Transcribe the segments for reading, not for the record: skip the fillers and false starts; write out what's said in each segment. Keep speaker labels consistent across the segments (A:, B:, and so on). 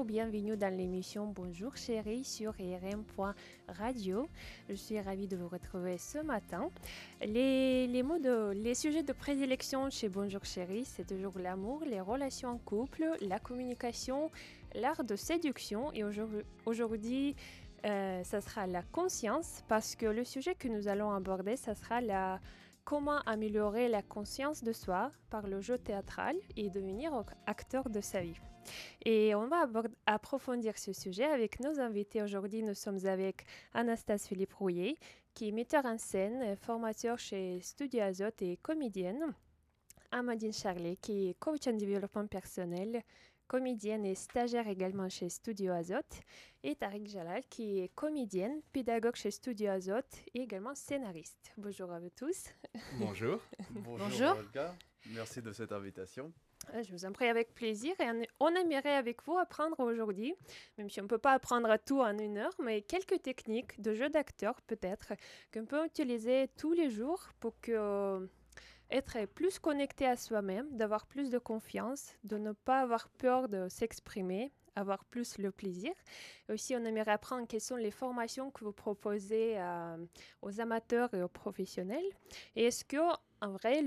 A: bienvenue dans l'émission Bonjour chérie sur IRM.radio. Je suis ravie de vous retrouver ce matin. Les sujets de prédilection chez Bonjour chérie, c'est toujours l'amour, les relations en couple, la communication, l'art de séduction. Et aujourd'hui, ça sera la conscience, parce que le sujet que nous allons aborder, ça sera comment améliorer la conscience de soi par le jeu théâtral et devenir acteur de sa vie. Et on va approfondir ce sujet avec nos invités. Aujourd'hui, nous sommes avec Anastasia Philippe Rouillet, qui est metteur en scène, formateur chez Studio Azote et comédienne. Amandine Charlet, qui est coach en développement personnel, comédienne et stagiaire également chez Studio Azote. Et Tariq Jalal, qui est comédienne, pédagogue chez Studio Azote et également scénariste. Bonjour à vous tous.
B: Bonjour.
A: Bonjour.
B: Olga. Merci de cette invitation.
A: Je vous en prie avec plaisir et on aimerait avec vous apprendre aujourd'hui, même si on ne peut pas apprendre tout en 1 heure, mais quelques techniques de jeu d'acteur peut-être qu'on peut utiliser tous les jours pour être plus connecté à soi-même, d'avoir plus de confiance, de ne pas avoir peur de s'exprimer, avoir plus le plaisir. Et aussi, on aimerait apprendre quelles sont les formations que vous proposez aux amateurs et aux professionnels. Et est-ce que en vrai,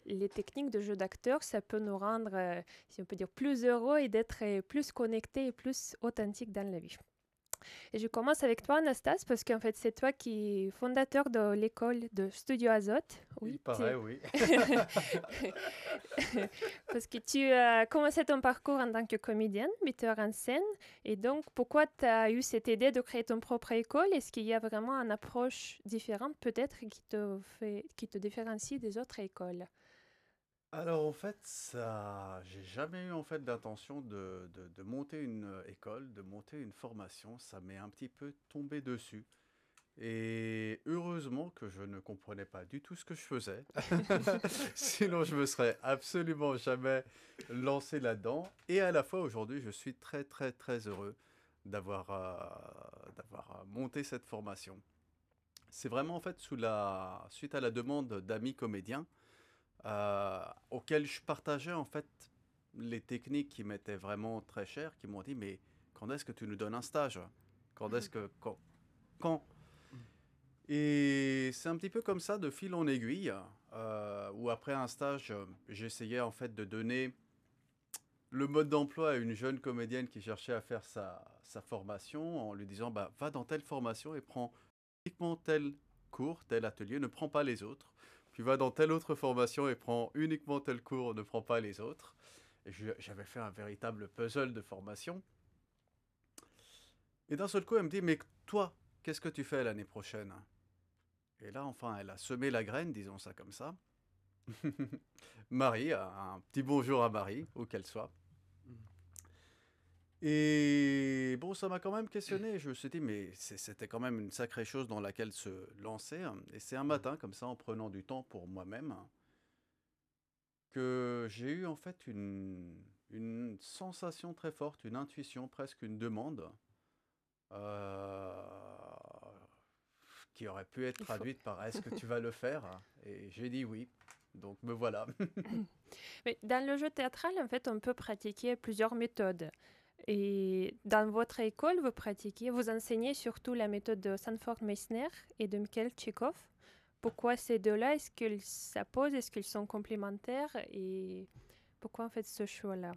A: les techniques de jeu d'acteur, ça peut nous rendre, si on peut dire, plus heureux et d'être plus connectés et plus authentiques dans la vie. Et je commence avec toi, Anastasia, parce qu'en fait, c'est toi qui es fondateur de l'école de Studio Azote.
B: Oui, pareil, oui.
A: Parce que tu as commencé ton parcours en tant que comédienne, metteur en scène. Et donc, pourquoi tu as eu cette idée de créer ton propre école? Est-ce qu'il y a vraiment une approche différente, peut-être, qui te différencie des autres écoles?
B: Alors en fait, j'ai jamais eu en fait l'intention de monter une école, de monter une formation. Ça m'est un petit peu tombé dessus. Et heureusement que je ne comprenais pas du tout ce que je faisais. Sinon, je me serais absolument jamais lancé là-dedans. Et à la fois, aujourd'hui, je suis très, très, très heureux d'avoir monté cette formation. C'est vraiment en fait suite à la demande d'amis comédiens auxquels je partageais en fait les techniques qui m'étaient vraiment très chères, qui m'ont dit mais quand est-ce que tu nous donnes un stage? Quand est-ce que quand? Et c'est un petit peu comme ça de fil en aiguille où après un stage j'essayais en fait de donner le mode d'emploi à une jeune comédienne qui cherchait à faire sa formation en lui disant bah, va dans telle formation et prends uniquement tel cours, tel atelier, ne prends pas les autres. Puis va dans telle autre formation et prends uniquement tel cours, ne prends pas les autres. Et j'avais fait un véritable puzzle de formation. Et d'un seul coup, elle me dit, mais toi, qu'est-ce que tu fais l'année prochaine? Et là, enfin, elle a semé la graine, disons ça comme ça. Marie, un petit bonjour à Marie, où qu'elle soit. Et bon, ça m'a quand même questionné. Je me suis dit, mais c'était quand même une sacrée chose dans laquelle se lancer. Et c'est un matin, comme ça, en prenant du temps pour moi-même, que j'ai eu en fait une sensation très forte, une intuition, presque une demande, euh, qui aurait pu être
A: Il faut.
B: traduite par est-ce que tu vas le faire? Et j'ai dit oui. Donc me voilà.
A: Mais dans le jeu théâtral, en fait, on peut pratiquer plusieurs méthodes. Et dans votre école, vous enseignez surtout la méthode de Sanford Meisner et de Mikhail Tchekhov. Pourquoi ces deux-là? Est-ce qu'ils s'opposent? Est-ce qu'ils sont complémentaires? Et pourquoi en fait ce choix-là?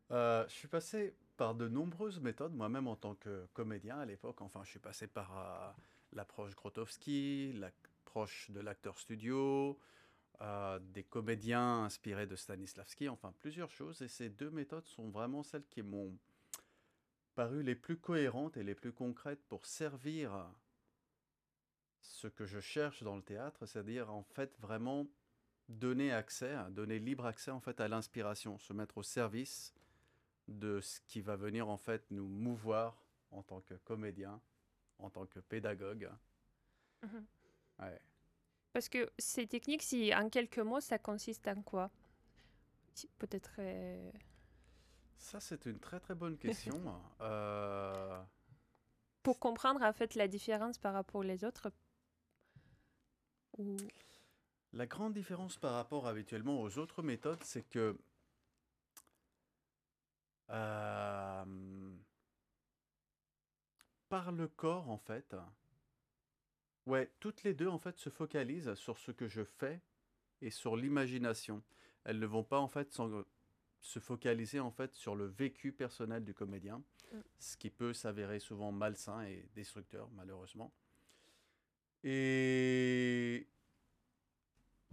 B: Je suis passé par de nombreuses méthodes, moi-même en tant que comédien à l'époque. Enfin, je suis passé par l'approche Grotowski, l'approche de l'acteur studio, des comédiens inspirés de Stanislavski, enfin plusieurs choses. Et ces deux méthodes sont vraiment celles qui m'ont paru les plus cohérentes et les plus concrètes pour servir ce que je cherche dans le théâtre, c'est-à-dire en fait vraiment donner accès, donner libre accès en fait à l'inspiration, se mettre au service de ce qui va venir en fait nous mouvoir en tant que comédien, en tant que pédagogue.
A: Mhm.
B: Ouais.
A: Parce que ces techniques, si en quelques mots, ça consiste en quoi? Peut-être.
B: Ça, c'est une très très bonne question. Euh,
A: Pour comprendre en fait la différence par rapport aux autres. Ou...
B: la grande différence par rapport habituellement aux autres méthodes, c'est que Euh, Par le corps, en fait. Ouais, toutes les deux, en fait, se focalisent sur ce que je fais et sur l'imagination. Elles ne vont pas, en fait, se focaliser, en fait, sur le vécu personnel du comédien,
A: Mm.
B: ce qui peut s'avérer souvent malsain et destructeur, malheureusement. Et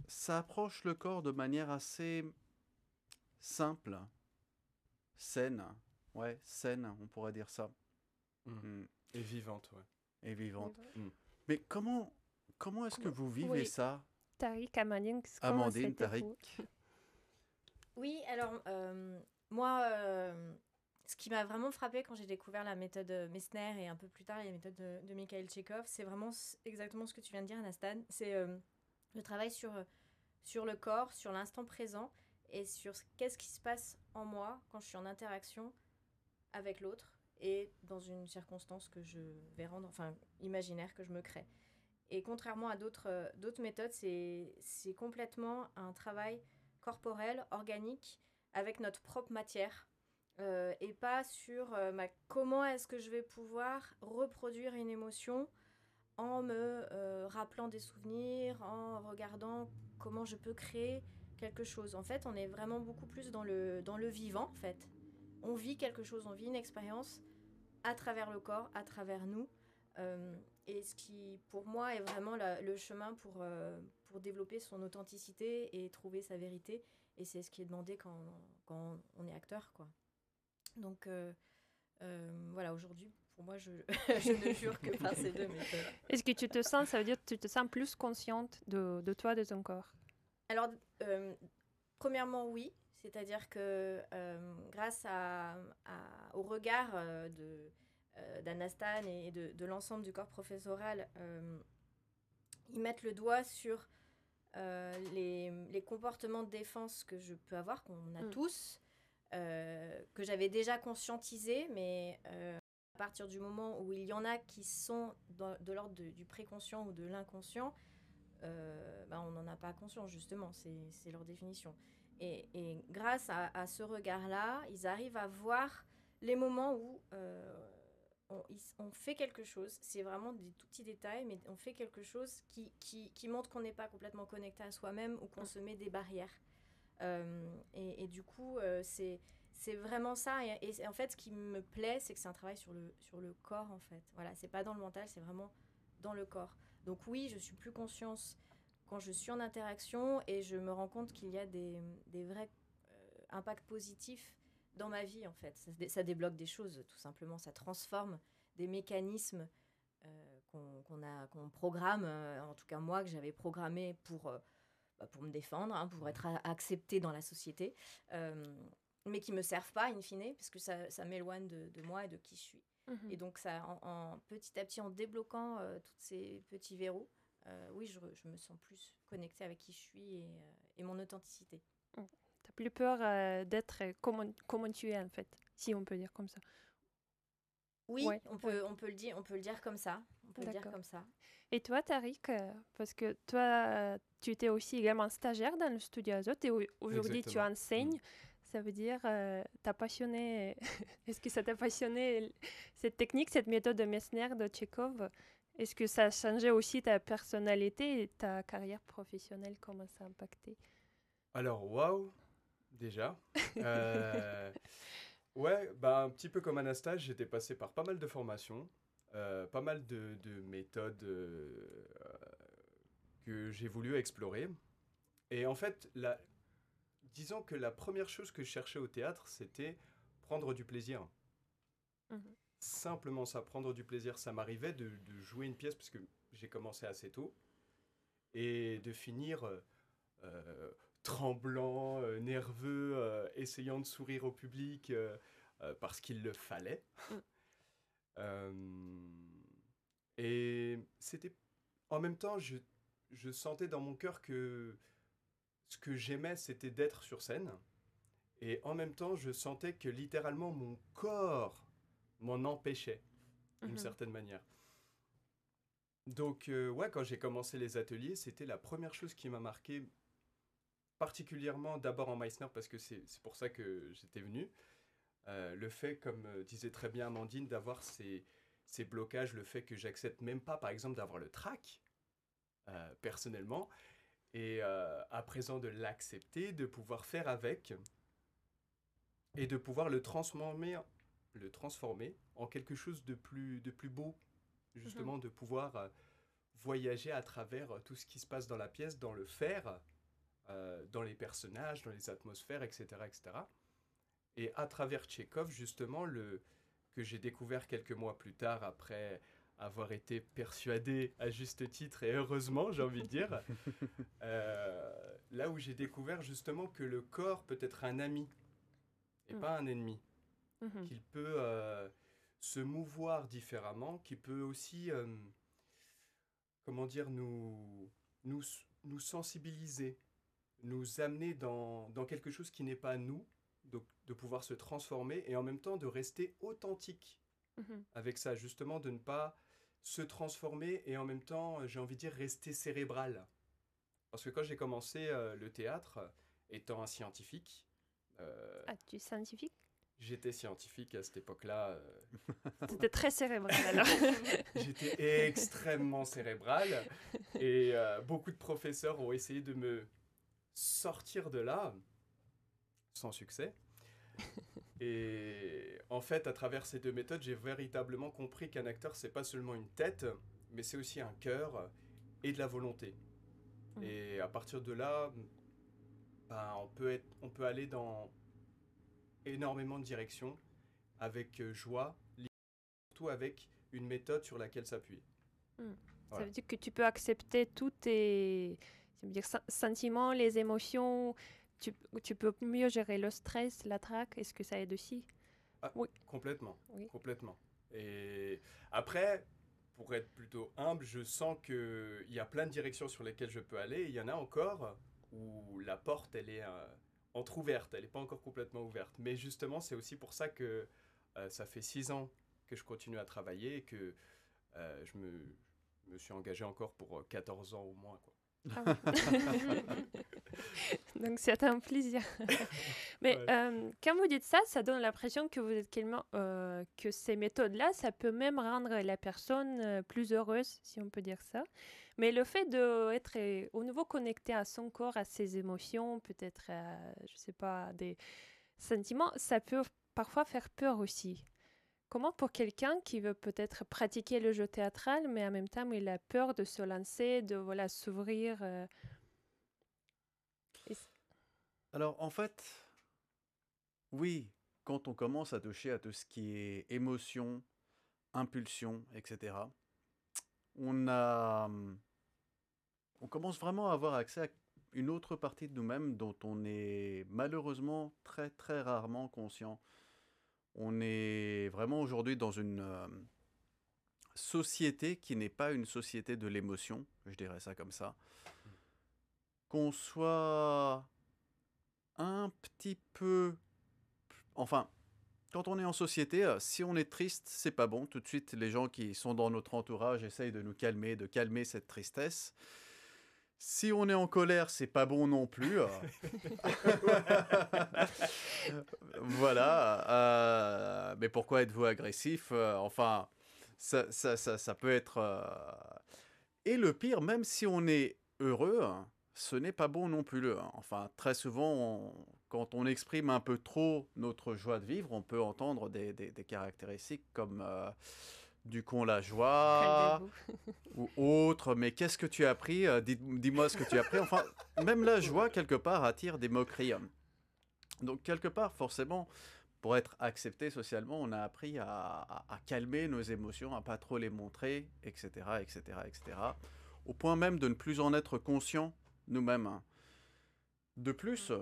B: ça approche le corps de manière assez simple, saine. Ouais, saine, on pourrait dire ça.
C: Mm.
B: Mm.
C: Et vivante, ouais.
B: Et
A: Mais
B: vivante.
A: voilà.
C: Mm.
B: Mais comment est-ce que vous vivez
A: Oui,
B: ça,
A: Tariq, Amandine, comment
B: Amandine,
A: c'était
B: Tariq?
A: pour...
D: Oui, alors moi, ce qui m'a vraiment frappé quand j'ai découvert la méthode Messner et un peu plus tard la méthode de Mikhail Tchekhov, c'est vraiment exactement ce que tu viens de dire, Anastan. C'est le travail sur le corps, sur l'instant présent et sur qu'est-ce qui se passe en moi quand je suis en interaction avec l'autre et dans une circonstance que je vais rendre, enfin imaginaire que je me crée. Et contrairement à d'autres méthodes, c'est complètement un travail corporel, organique, avec notre propre matière. Et pas sur comment est-ce que je vais pouvoir reproduire une émotion en me rappelant des souvenirs, en regardant comment je peux créer quelque chose. En fait, on est vraiment beaucoup plus dans le vivant, en fait. On vit quelque chose, on vit une expérience à travers le corps, à travers nous. Et ce qui, pour moi, est vraiment le chemin pour développer son authenticité et trouver sa vérité. Et c'est ce qui est demandé quand on est acteur, quoi. Donc, voilà, aujourd'hui, pour moi, je ne jure que par ces deux méthodes.
A: Est-ce que tu te sens, ça veut dire que tu te sens plus consciente de toi, de ton corps?
D: Alors, premièrement, oui. C'est-à-dire que grâce au regard d'Anastan et de l'ensemble du corps professoral, ils mettent le doigt sur les comportements de défense que je peux avoir, qu'on a tous, que j'avais déjà conscientisé, mais à partir du moment où il y en a qui sont de l'ordre du préconscient ou de l'inconscient, on n'en a pas conscience, justement, c'est leur définition. Et grâce à ce regard-là, ils arrivent à voir les moments où on fait quelque chose. C'est vraiment des tout petits détails, mais on fait quelque chose qui montre qu'on n'est pas complètement connecté à soi-même ou qu'on se met des barrières. Et du coup, c'est vraiment ça. Et en fait, ce qui me plaît, c'est que c'est un travail sur le corps, en fait. Voilà, c'est pas dans le mental, c'est vraiment dans le corps. Donc oui, je suis plus consciente quand je suis en interaction et je me rends compte qu'il y a des vrais impacts positifs dans ma vie, en fait. Ça débloque des choses, tout simplement. Ça transforme des mécanismes qu'on programme, en tout cas moi, que j'avais programmé pour me défendre, hein, pour être acceptée dans la société, mais qui ne me servent pas, in fine, parce que ça m'éloigne de moi et de qui je suis.
A: Mhm.
D: Et donc, petit à petit, en débloquant tous ces petits verrous, oui, je me sens plus connectée avec qui je suis et mon authenticité.
A: T'as plus peur d'être comment tu es, en fait, si on peut dire comme ça.
D: Oui,
A: Ouais,
D: on peut le dire comme ça. On peut le dire
A: D'accord.
D: comme ça.
A: Et toi, Tariq, parce que toi, tu étais aussi également stagiaire dans le studio Azote et aujourd'hui tu
C: Exactement.
A: enseignes. Ça veut dire, t'as passionné. Est-ce que ça t'a passionné cette technique, cette méthode de Messner, de Tchekhov? Est-ce que ça a changé aussi ta personnalité et ta carrière professionnelle? Comment ça a impacté?
C: Alors, waouh, déjà. Ouais, bah, un petit peu comme Anastasia, j'étais passé par pas mal de formations, pas mal de méthodes que j'ai voulu explorer. Et en fait, disons que la première chose que je cherchais au théâtre, c'était prendre du plaisir.
A: Mhm.
C: Simplement ça, prendre du plaisir. Ça m'arrivait de jouer une pièce, parce que j'ai commencé assez tôt, et de finir tremblant, nerveux, essayant de sourire au public parce qu'il le fallait.
A: Mm.
C: Et c'était... En même temps, je sentais dans mon cœur que ce que j'aimais, c'était d'être sur scène. Et en même temps, je sentais que littéralement mon corps m'en empêchait, d'une
A: Mhm.
C: certaine manière. Donc, ouais, quand j'ai commencé les ateliers, c'était la première chose qui m'a marqué, particulièrement d'abord en Meissner, parce que c'est pour ça que j'étais venu. Le fait, comme disait très bien Amandine, d'avoir ces blocages, le fait que j'accepte même pas, par exemple, d'avoir le trac, personnellement, et à présent de l'accepter, de pouvoir faire avec, et de pouvoir le transformer en quelque chose de plus beau, justement, de pouvoir voyager à travers tout ce qui se passe dans la pièce, dans le faire, dans les personnages, dans les atmosphères, etc., etc. Et à travers Tchekhov, justement, que j'ai découvert quelques mois plus tard, après avoir été persuadé à juste titre, et heureusement, j'ai envie de dire, là où j'ai découvert justement que le corps peut être un ami et pas un ennemi, qu'il peut se mouvoir différemment, qu'il peut aussi, comment dire, nous, nous sensibiliser, nous amener dans quelque chose qui n'est pas nous, donc de pouvoir se transformer et en même temps de rester authentique avec ça, justement de ne pas se transformer et en même temps, j'ai envie de dire, rester cérébral. Parce que quand j'ai commencé le théâtre, étant un scientifique,
A: Ah, tu es scientifique?
C: j'étais scientifique à cette époque-là.
A: C'était très cérébral alors.
C: J'étais extrêmement cérébral et beaucoup de professeurs ont essayé de me sortir de là, sans succès. Et en fait, à travers ces deux méthodes, j'ai véritablement compris qu'un acteur, c'est pas seulement une tête, mais c'est aussi un cœur et de la volonté. Et à partir de là, ben, on peut aller dans énormément de directions avec joie, surtout avec une méthode sur laquelle s'appuyer.
A: Ça
C: Voilà.
A: veut dire que tu peux accepter tous tes ça veut dire, sentiments, les émotions. Tu peux mieux gérer le stress, la traque. Est-ce que ça aide aussi?
C: Ah,
A: Oui.
C: complètement,
A: Oui.
C: complètement. Et après, pour être plutôt humble, je sens qu'il y a plein de directions sur lesquelles je peux aller. Il y en a encore où la porte, elle est entrouverte, elle n'est pas encore complètement ouverte. Mais justement, c'est aussi pour ça que ça fait 6 ans que je continue à travailler et que je me suis engagé encore pour 14 ans au moins, quoi.
A: Ah oui. Donc c'est un plaisir. Mais
C: Ouais.
A: quand vous dites ça, ça donne l'impression que vous êtes que ces méthodes-là, ça peut même rendre la personne plus heureuse, si on peut dire ça. Mais le fait d'être au nouveau connecté à son corps, à ses émotions, peut-être à, je sais pas, des sentiments, ça peut parfois faire peur aussi. Comment pour quelqu'un qui veut peut-être pratiquer le jeu théâtral, mais en même temps il a peur de se lancer, de voilà s'ouvrir. Et
B: Alors, en fait, oui, quand on commence à toucher à tout ce qui est émotion, impulsion, etc., on a, on commence vraiment à avoir accès à une autre partie de nous-mêmes dont on est malheureusement très très rarement conscient. On est vraiment aujourd'hui dans une société qui n'est pas une société de l'émotion, je dirais ça comme ça. Qu'on soit un petit peu... Enfin, quand on est en société, si on est triste, c'est pas bon. Tout de suite, les gens qui sont dans notre entourage essayent de nous calmer, de calmer cette tristesse. Si on est en colère, c'est pas bon non plus. Voilà. Mais pourquoi êtes-vous agressif? Enfin, ça peut être... Et le pire, même si on est heureux, ce n'est pas bon non plus. Enfin, très souvent, quand on exprime un peu trop notre joie de vivre, on peut entendre des caractéristiques comme du con la joie
A: calmez-vous.
B: ou autre. Mais qu'est-ce que tu as appris? Dis-moi ce que tu as appris. Enfin, même la joie, quelque part, attire des moqueries. Donc, quelque part, forcément, pour être accepté socialement, on a appris à calmer nos émotions, à pas trop les montrer, etc., etc., etc., au point même de ne plus en être conscient nous-mêmes. De plus,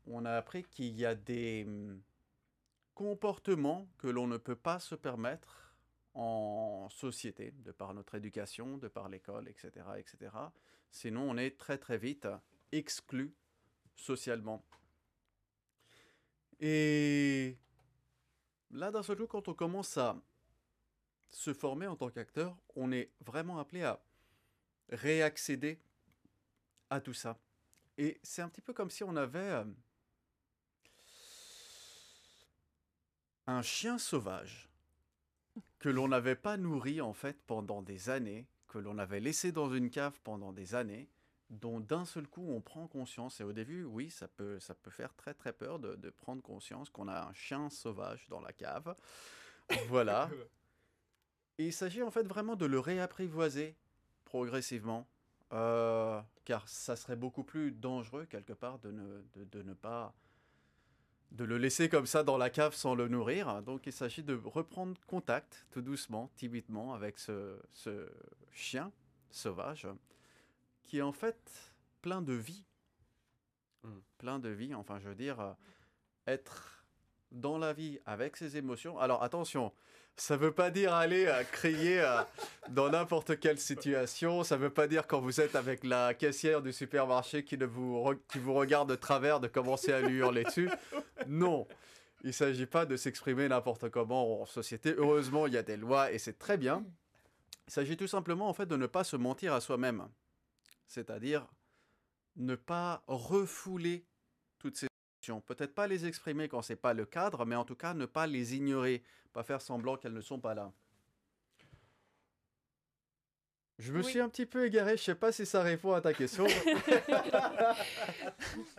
B: on a appris qu'il y a des comportements que l'on ne peut pas se permettre en société, de par notre éducation, de par l'école, etc., etc. Sinon, on est très très vite exclu socialement. Et là, d'un seul coup, quand on commence à se former en tant qu'acteur, on est vraiment appelé à réaccéder à tout ça. Et c'est un petit peu comme si on avait un chien sauvage que l'on n'avait pas nourri en fait pendant des années, que l'on avait laissé dans une cave pendant des années, dont d'un seul coup on prend conscience. Et au début, oui, ça peut faire très très peur de prendre conscience qu'on a un chien sauvage dans la cave. Voilà. Et il s'agit en fait vraiment de le réapprivoiser progressivement, car ça serait beaucoup plus dangereux quelque part de ne pas de le laisser comme ça dans la cave sans le nourrir. Donc il s'agit de reprendre contact tout doucement, timidement avec ce chien sauvage qui est en fait plein de vie. Plein de vie, enfin je veux dire, être dans la vie avec ses émotions. Alors attention, ça ne veut pas dire aller crier dans n'importe quelle situation. Ça ne veut pas dire quand vous êtes avec la caissière du supermarché qui vous regarde de travers de commencer à lui hurler dessus. Non, il ne s'agit pas de s'exprimer n'importe comment en société. Heureusement, il y a des lois et c'est très bien. Il s'agit tout simplement en fait de ne pas se mentir à soi-même. C'est-à-dire ne pas refouler toutes ces émotions. Peut-être pas les exprimer quand ce n'est pas le cadre, mais en tout cas ne pas les ignorer, pas faire semblant qu'elles ne sont pas là. Je me suis un petit peu égaré, je ne sais pas si ça répond à ta question.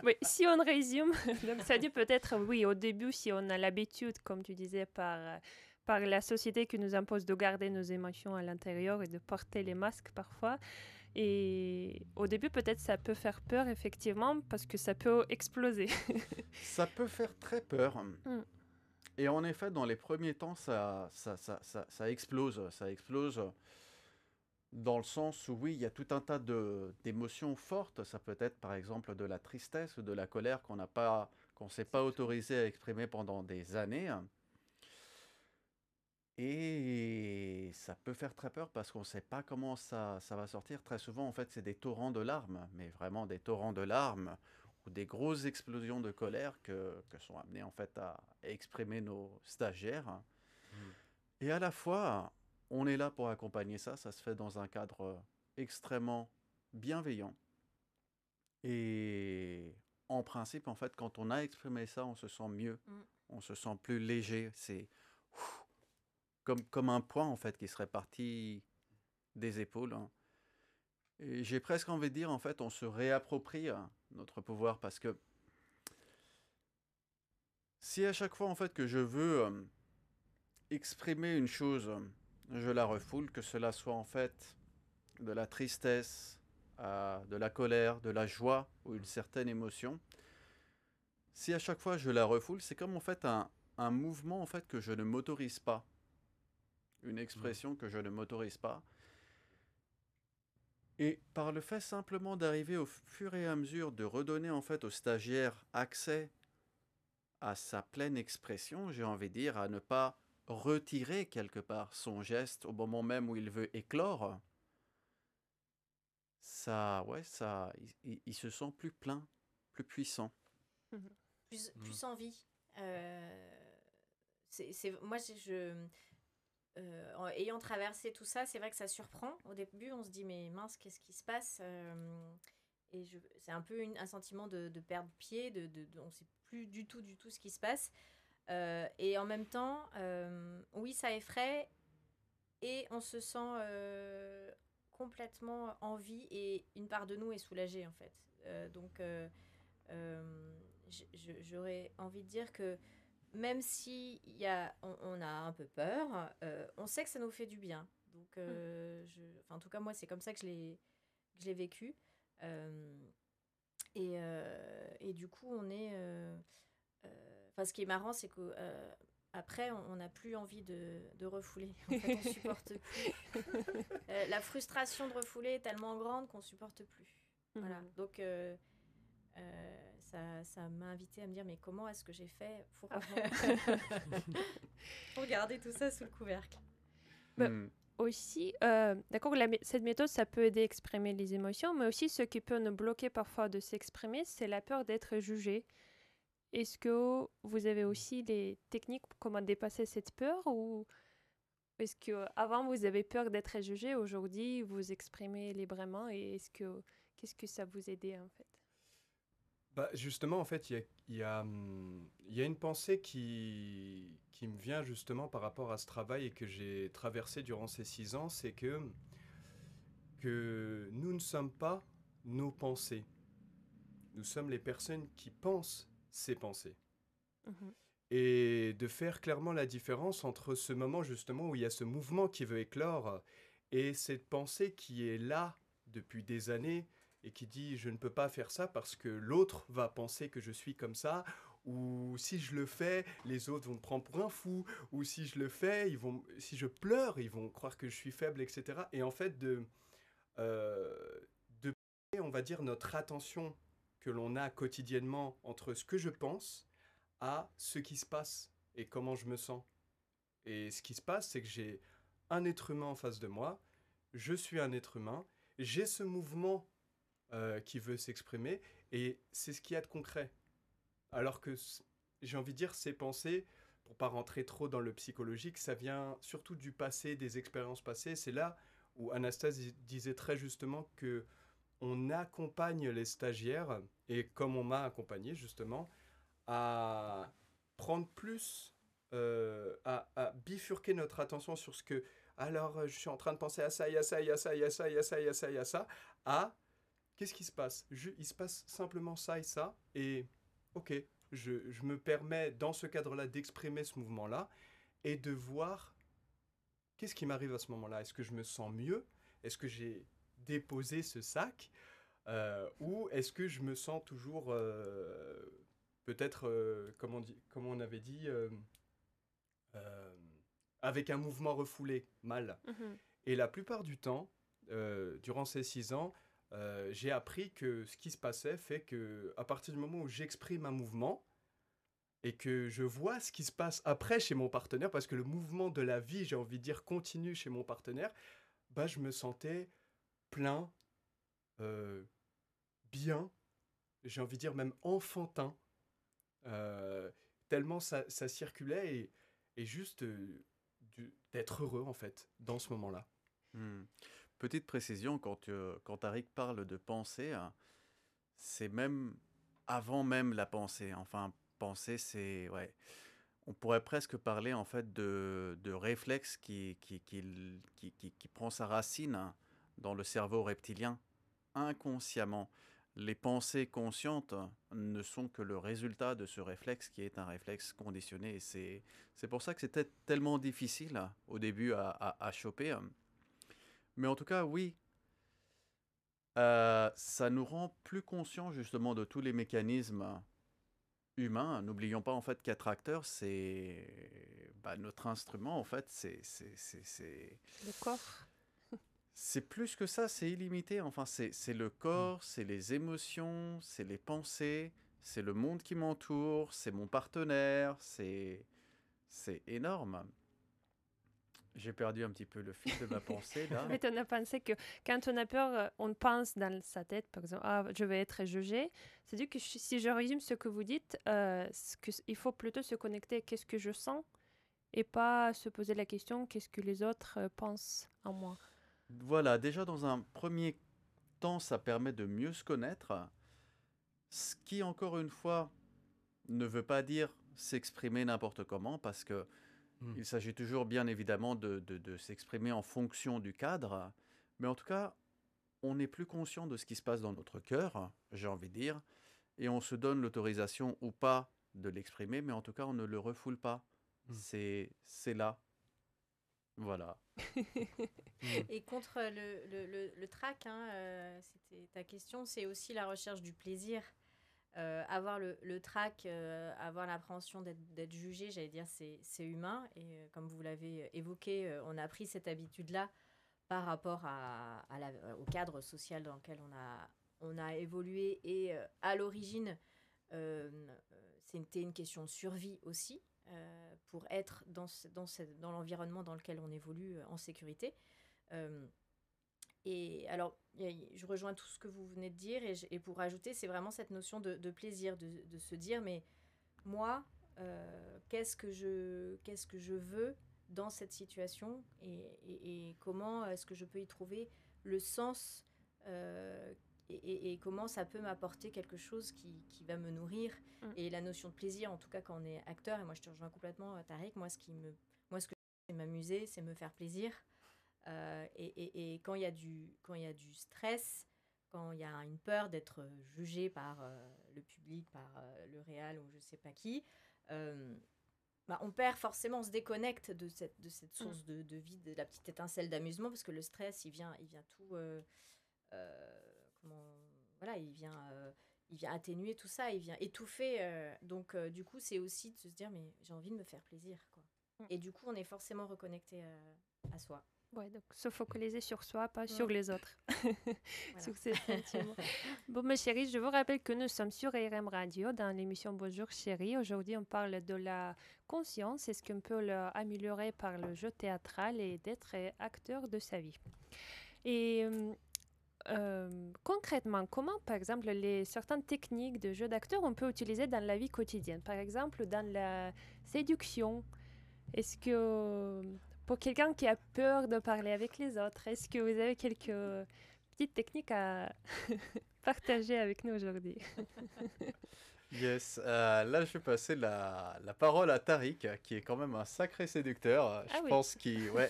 A: Oui, si on résume, donc ça dit peut-être, oui, au début, si on a l'habitude, comme tu disais, par la société qui nous impose de garder nos émotions à l'intérieur et de porter les masques parfois. Et au début, peut-être ça peut faire peur, effectivement, parce que ça peut exploser.
B: Ça peut faire très peur. Et en effet, dans les premiers temps, ça explose. Ça explose dans le sens où, oui, il y a tout un tas d'émotions fortes. Ça peut être, par exemple, de la tristesse ou de la colère qu'on ne s'est pas autorisé à exprimer pendant des années. Et ça peut faire très peur parce qu'on ne sait pas comment ça va sortir. Très souvent, en fait, c'est des torrents de larmes, mais vraiment des torrents de larmes ou des grosses explosions de colère que sont amenés en fait à exprimer nos stagiaires. Et à la fois, on est là pour accompagner ça. Ça se fait dans un cadre extrêmement bienveillant. Et en principe, en fait, quand on a exprimé ça, on se sent mieux. On se sent plus léger. C'est comme un poids, en fait, qui serait parti des épaules. Et j'ai presque envie de dire, en fait, on se réapproprie notre pouvoir parce que si à chaque fois, en fait, que je veux exprimer une chose, je la refoule, que cela soit, en fait, de la tristesse, de la colère, de la joie ou une certaine émotion, si à chaque fois je la refoule, c'est comme, en fait, un mouvement, en fait, que je ne m'autorise pas. Une expression que je ne m'autorise pas. Et par le fait simplement d'arriver au fur et à mesure de redonner en fait au stagiaire accès à sa pleine expression, j'ai envie de dire, à ne pas retirer quelque part son geste au moment même où il veut éclore, il se sent plus plein, plus puissant.
D: Plus en vie. Moi, ayant traversé tout ça, c'est vrai que ça surprend. Au début, on se dit, mais mince, qu'est-ce qui se passe c'est un peu un sentiment de perdre pied, on ne sait plus du tout ce qui se passe. Et en même temps, oui, ça effraie et on se sent complètement en vie et une part de nous est soulagée, en fait. Donc, j'aurais envie de dire que même si on a un peu peur, on sait que ça nous fait du bien. Donc, en tout cas, moi, c'est comme ça que je l'ai vécu. Et du coup, on est... ce qui est marrant, c'est qu'après, on n'a plus envie de refouler. En fait, on supporte plus. La frustration de refouler est tellement grande qu'on supporte plus. Voilà. Donc... ça m'a invité à me dire mais comment est-ce que j'ai fait pour garder tout ça sous le couvercle.
A: Aussi, d'accord, cette méthode, ça peut aider à exprimer les émotions, mais aussi ce qui peut nous bloquer parfois de s'exprimer, c'est la peur d'être jugé. Est-ce que vous avez aussi des techniques pour comment dépasser cette peur ou est-ce qu'avant vous avez peur d'être jugé, aujourd'hui vous exprimez librement et qu'est-ce que ça vous aidait en fait?
C: Bah, justement, en fait, il y a une pensée qui me vient justement par rapport à ce travail et que j'ai traversé durant ces 6 ans, c'est que nous ne sommes pas nos pensées. Nous sommes les personnes qui pensent ces pensées.
A: Mhm.
C: Et de faire clairement la différence entre ce moment justement où il y a ce mouvement qui veut éclore et cette pensée qui est là depuis des années et qui dit je ne peux pas faire ça parce que l'autre va penser que je suis comme ça, ou si je le fais, les autres vont me prendre pour un fou, ou si je le fais, si je pleure, ils vont croire que je suis faible, etc. Et en fait euh, de on va dire notre attention que l'on a quotidiennement entre ce que je pense à ce qui se passe et comment je me sens. Et ce qui se passe, c'est que j'ai un être humain en face de moi, je suis un être humain, j'ai ce mouvement qui veut s'exprimer, et c'est ce qu'il y a de concret. Alors que j'ai envie de dire, ces pensées, pour pas rentrer trop dans le psychologique, ça vient surtout du passé, des expériences passées. C'est là où Anastasie disait très justement que on accompagne les stagiaires, et comme on m'a accompagné justement, à prendre plus, à bifurquer notre attention sur ce que, alors je suis en train de penser à ça, il y a ça, il y a ça, il y a ça, il y a ça, il y a ça, il y a ça, à qu'est-ce qui se passe. Il se passe simplement ça et ça, et ok, je me permets dans ce cadre-là d'exprimer ce mouvement-là et de voir qu'est-ce qui m'arrive à ce moment-là. Est-ce que je me sens mieux? Est-ce que j'ai déposé ce sac? Ou est-ce que je me sens toujours peut-être, comme on avait dit, euh, avec un mouvement refoulé, mal.
A: Mhm.
C: Et la plupart du temps, durant ces 6 ans, j'ai appris que ce qui se passait fait que à partir du moment où j'exprime un mouvement et que je vois ce qui se passe après chez mon partenaire, parce que le mouvement de la vie, j'ai envie de dire, continue chez mon partenaire, bah, je me sentais plein, euh, bien, j'ai envie de dire même enfantin, euh, tellement ça circulait et juste d'être heureux en fait dans ce moment-là.
B: Hmm. Petite précision, quand Tariq parle de pensée, hein, c'est même avant même la pensée. Enfin, penser, c'est... Ouais. On pourrait presque parler en fait de réflexe qui prend sa racine, hein, dans le cerveau reptilien, inconsciemment. Les pensées conscientes ne sont que le résultat de ce réflexe qui est un réflexe conditionné. Et c'est pour ça que c'était tellement difficile, hein, au début à choper. Mais en tout cas, oui, ça nous rend plus conscients justement de tous les mécanismes humain. N'oublions pas en fait qu'être acteur, c'est bah, notre instrument en fait,
A: Le corps.
B: c'est plus que ça, c'est illimité. Enfin, c'est le
C: Mm.
B: corps, c'est les émotions, c'est les pensées, c'est le monde qui m'entoure, c'est mon partenaire, c'est énorme. J'ai perdu un petit peu le fil de ma pensée
A: En
B: là.
A: fait, on a pensé que quand on a peur, on pense dans sa tête, par exemple, ah, je vais être jugé. C'est-à-dire que si je résume ce que vous dites, il faut plutôt se connecter à qu'est-ce que je sens et pas se poser la question qu'est-ce que les autres pensent en moi.
B: Voilà, déjà dans un premier temps, ça permet de mieux se connaître, ce qui encore une fois ne veut pas dire s'exprimer n'importe comment, parce que
C: Mm.
B: il s'agit toujours bien évidemment de s'exprimer en fonction du cadre, mais en tout cas, on est plus conscient de ce qui se passe dans notre cœur, j'ai envie de dire, et on se donne l'autorisation ou pas de l'exprimer, mais en tout cas, on ne le refoule pas.
C: Mm.
B: C'est là. Voilà.
C: Mm.
D: Et contre le trac, hein, c'était ta question, c'est aussi la recherche du plaisir. Avoir le trac, avoir l'appréhension d'être jugé, j'allais dire, c'est humain. Et comme vous l'avez évoqué, on a pris cette habitude-là par rapport au cadre social dans lequel on a évolué. Et à l'origine, euh, c'était une question de survie aussi, pour être dans l'environnement dans lequel on évolue en sécurité. Euh, et alors, je rejoins tout ce que vous venez de dire, et pour ajouter, c'est vraiment cette notion de plaisir, de se dire, mais moi, qu'est-ce que je veux dans cette situation, et comment est-ce que je peux y trouver le sens, et comment ça peut m'apporter quelque chose qui va me nourrir. Et la notion de plaisir, en tout cas quand on est acteur, et moi je te rejoins complètement, Tariq, moi ce que c'est m'amuser, c'est me faire plaisir. Et quand il y a du stress, quand il y a une peur d'être jugé par le public, par le réal ou je sais pas qui, on perd forcément, on se déconnecte de cette source de vie, de la petite étincelle d'amusement, parce que le stress, il vient tout... il vient atténuer tout ça, il vient étouffer. Donc, du coup, c'est aussi de se dire, mais j'ai envie de me faire plaisir, quoi. Et du coup, on est forcément reconnecté à soi.
A: Ouais, donc se focaliser sur soi, pas sur les autres. Sur ces sentiments. Bon, mes chéris, je vous rappelle que nous sommes sur RM Radio dans l'émission Bonjour chérie. Aujourd'hui, on parle de la conscience. Est-ce qu'on peut l'améliorer par le jeu théâtral et d'être acteur de sa vie? Et concrètement, comment, par exemple, certaines techniques de jeu d'acteur on peut utiliser dans la vie quotidienne? Par exemple, dans la séduction. Est-ce que, pour quelqu'un qui a peur de parler avec les autres, est-ce que vous avez quelques petites techniques à partager avec nous aujourd'hui?
B: Yes, là je vais passer la parole à Tariq, qui est quand même un sacré séducteur. Je pense qu'il... Ouais.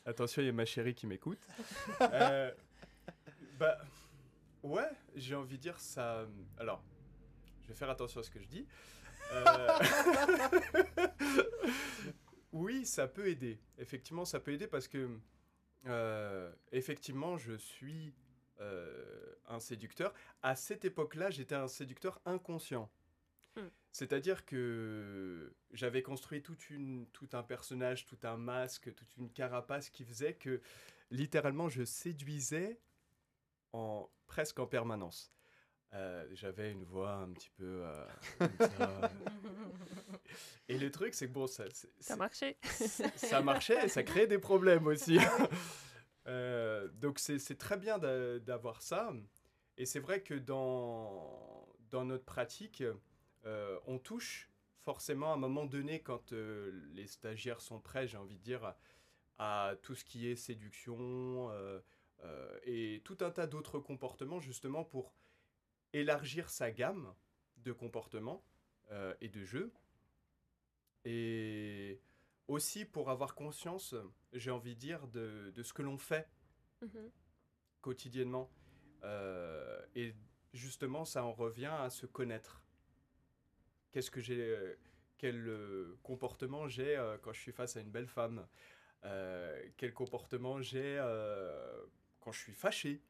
C: Attention, il y a ma chérie qui m'écoute. Ouais, j'ai envie de dire ça... Alors, je vais faire attention à ce que je dis. Oui, ça peut aider. Effectivement, ça peut aider parce que effectivement, je suis un séducteur. À cette époque-là, j'étais un séducteur inconscient. C'est-à-dire que j'avais construit tout un personnage, tout un masque, toute une carapace qui faisait que littéralement je séduisais presque en permanence. J'avais une voix un petit peu comme ça. Et le truc, c'est que bon,
A: ça marchait.
C: Ça marchait et ça créait des problèmes aussi. Donc c'est très bien d'avoir ça. Et c'est vrai que dans notre pratique, on touche forcément à un moment donné, quand les stagiaires sont prêts, j'ai envie de dire, à tout ce qui est séduction et tout un tas d'autres comportements, justement pour élargir sa gamme de comportements et de jeux. Et aussi pour avoir conscience, j'ai envie de dire, de ce que l'on fait quotidiennement. Et justement, ça en revient à se connaître. Quel comportement j'ai quand je suis face à une belle femme? Quel comportement j'ai quand je suis fâché?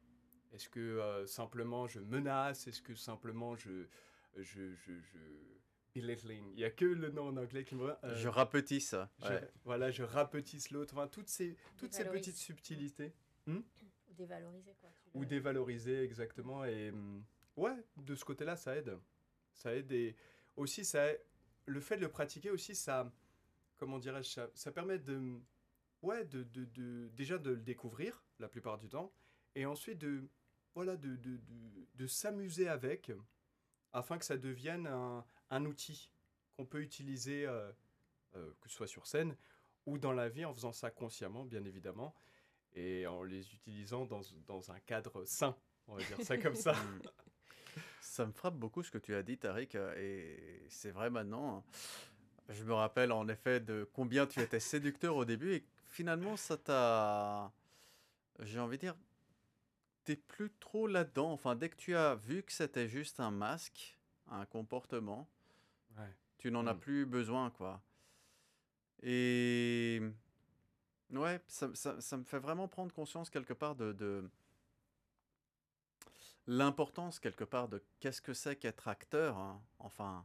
C: Est-ce que simplement je menace? Est-ce que simplement je belittling? Il n'y a que le nom en anglais qui me revient.
B: Je rapetisse.
C: Voilà, je rapetisse l'autre. Enfin, toutes ces petites subtilités.
D: Ou dévaloriser, quoi.
C: Ou dévaloriser, exactement. Et ouais, de ce côté-là, ça aide. Ça aide. Et aussi, le fait de le pratiquer aussi, ça, comment dirais-je, ça permet déjà de le découvrir la plupart du temps, et ensuite de s'amuser avec, afin que ça devienne un outil qu'on peut utiliser, que ce soit sur scène ou dans la vie, en faisant ça consciemment, bien évidemment, et en les utilisant dans un cadre sain, on va dire ça comme ça.
B: Ça me frappe beaucoup ce que tu as dit, Tariq, et c'est vrai maintenant. Je me rappelle en effet de combien tu étais séducteur au début, et finalement ça t'a... J'ai envie de dire, t'es plus trop là-dedans. Enfin, dès que tu as vu que c'était juste un masque, un comportement, tu n'en as plus besoin, quoi. Et ouais, ça me fait vraiment prendre conscience quelque part de l'importance quelque part de qu'est-ce que c'est qu'être acteur, hein. Enfin,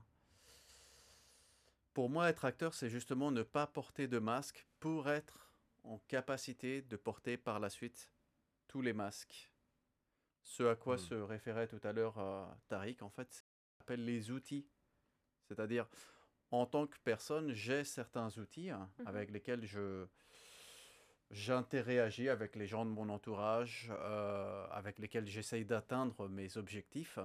B: pour moi, être acteur, c'est justement ne pas porter de masque pour être en capacité de porter par la suite tous les masques. Ce à quoi se référait tout à l'heure Tariq, en fait, c'est ce qu'on appelle les outils. C'est-à-dire, en tant que personne, j'ai certains outils avec lesquels j'interagis avec les gens de mon entourage, avec lesquels j'essaye d'atteindre mes objectifs.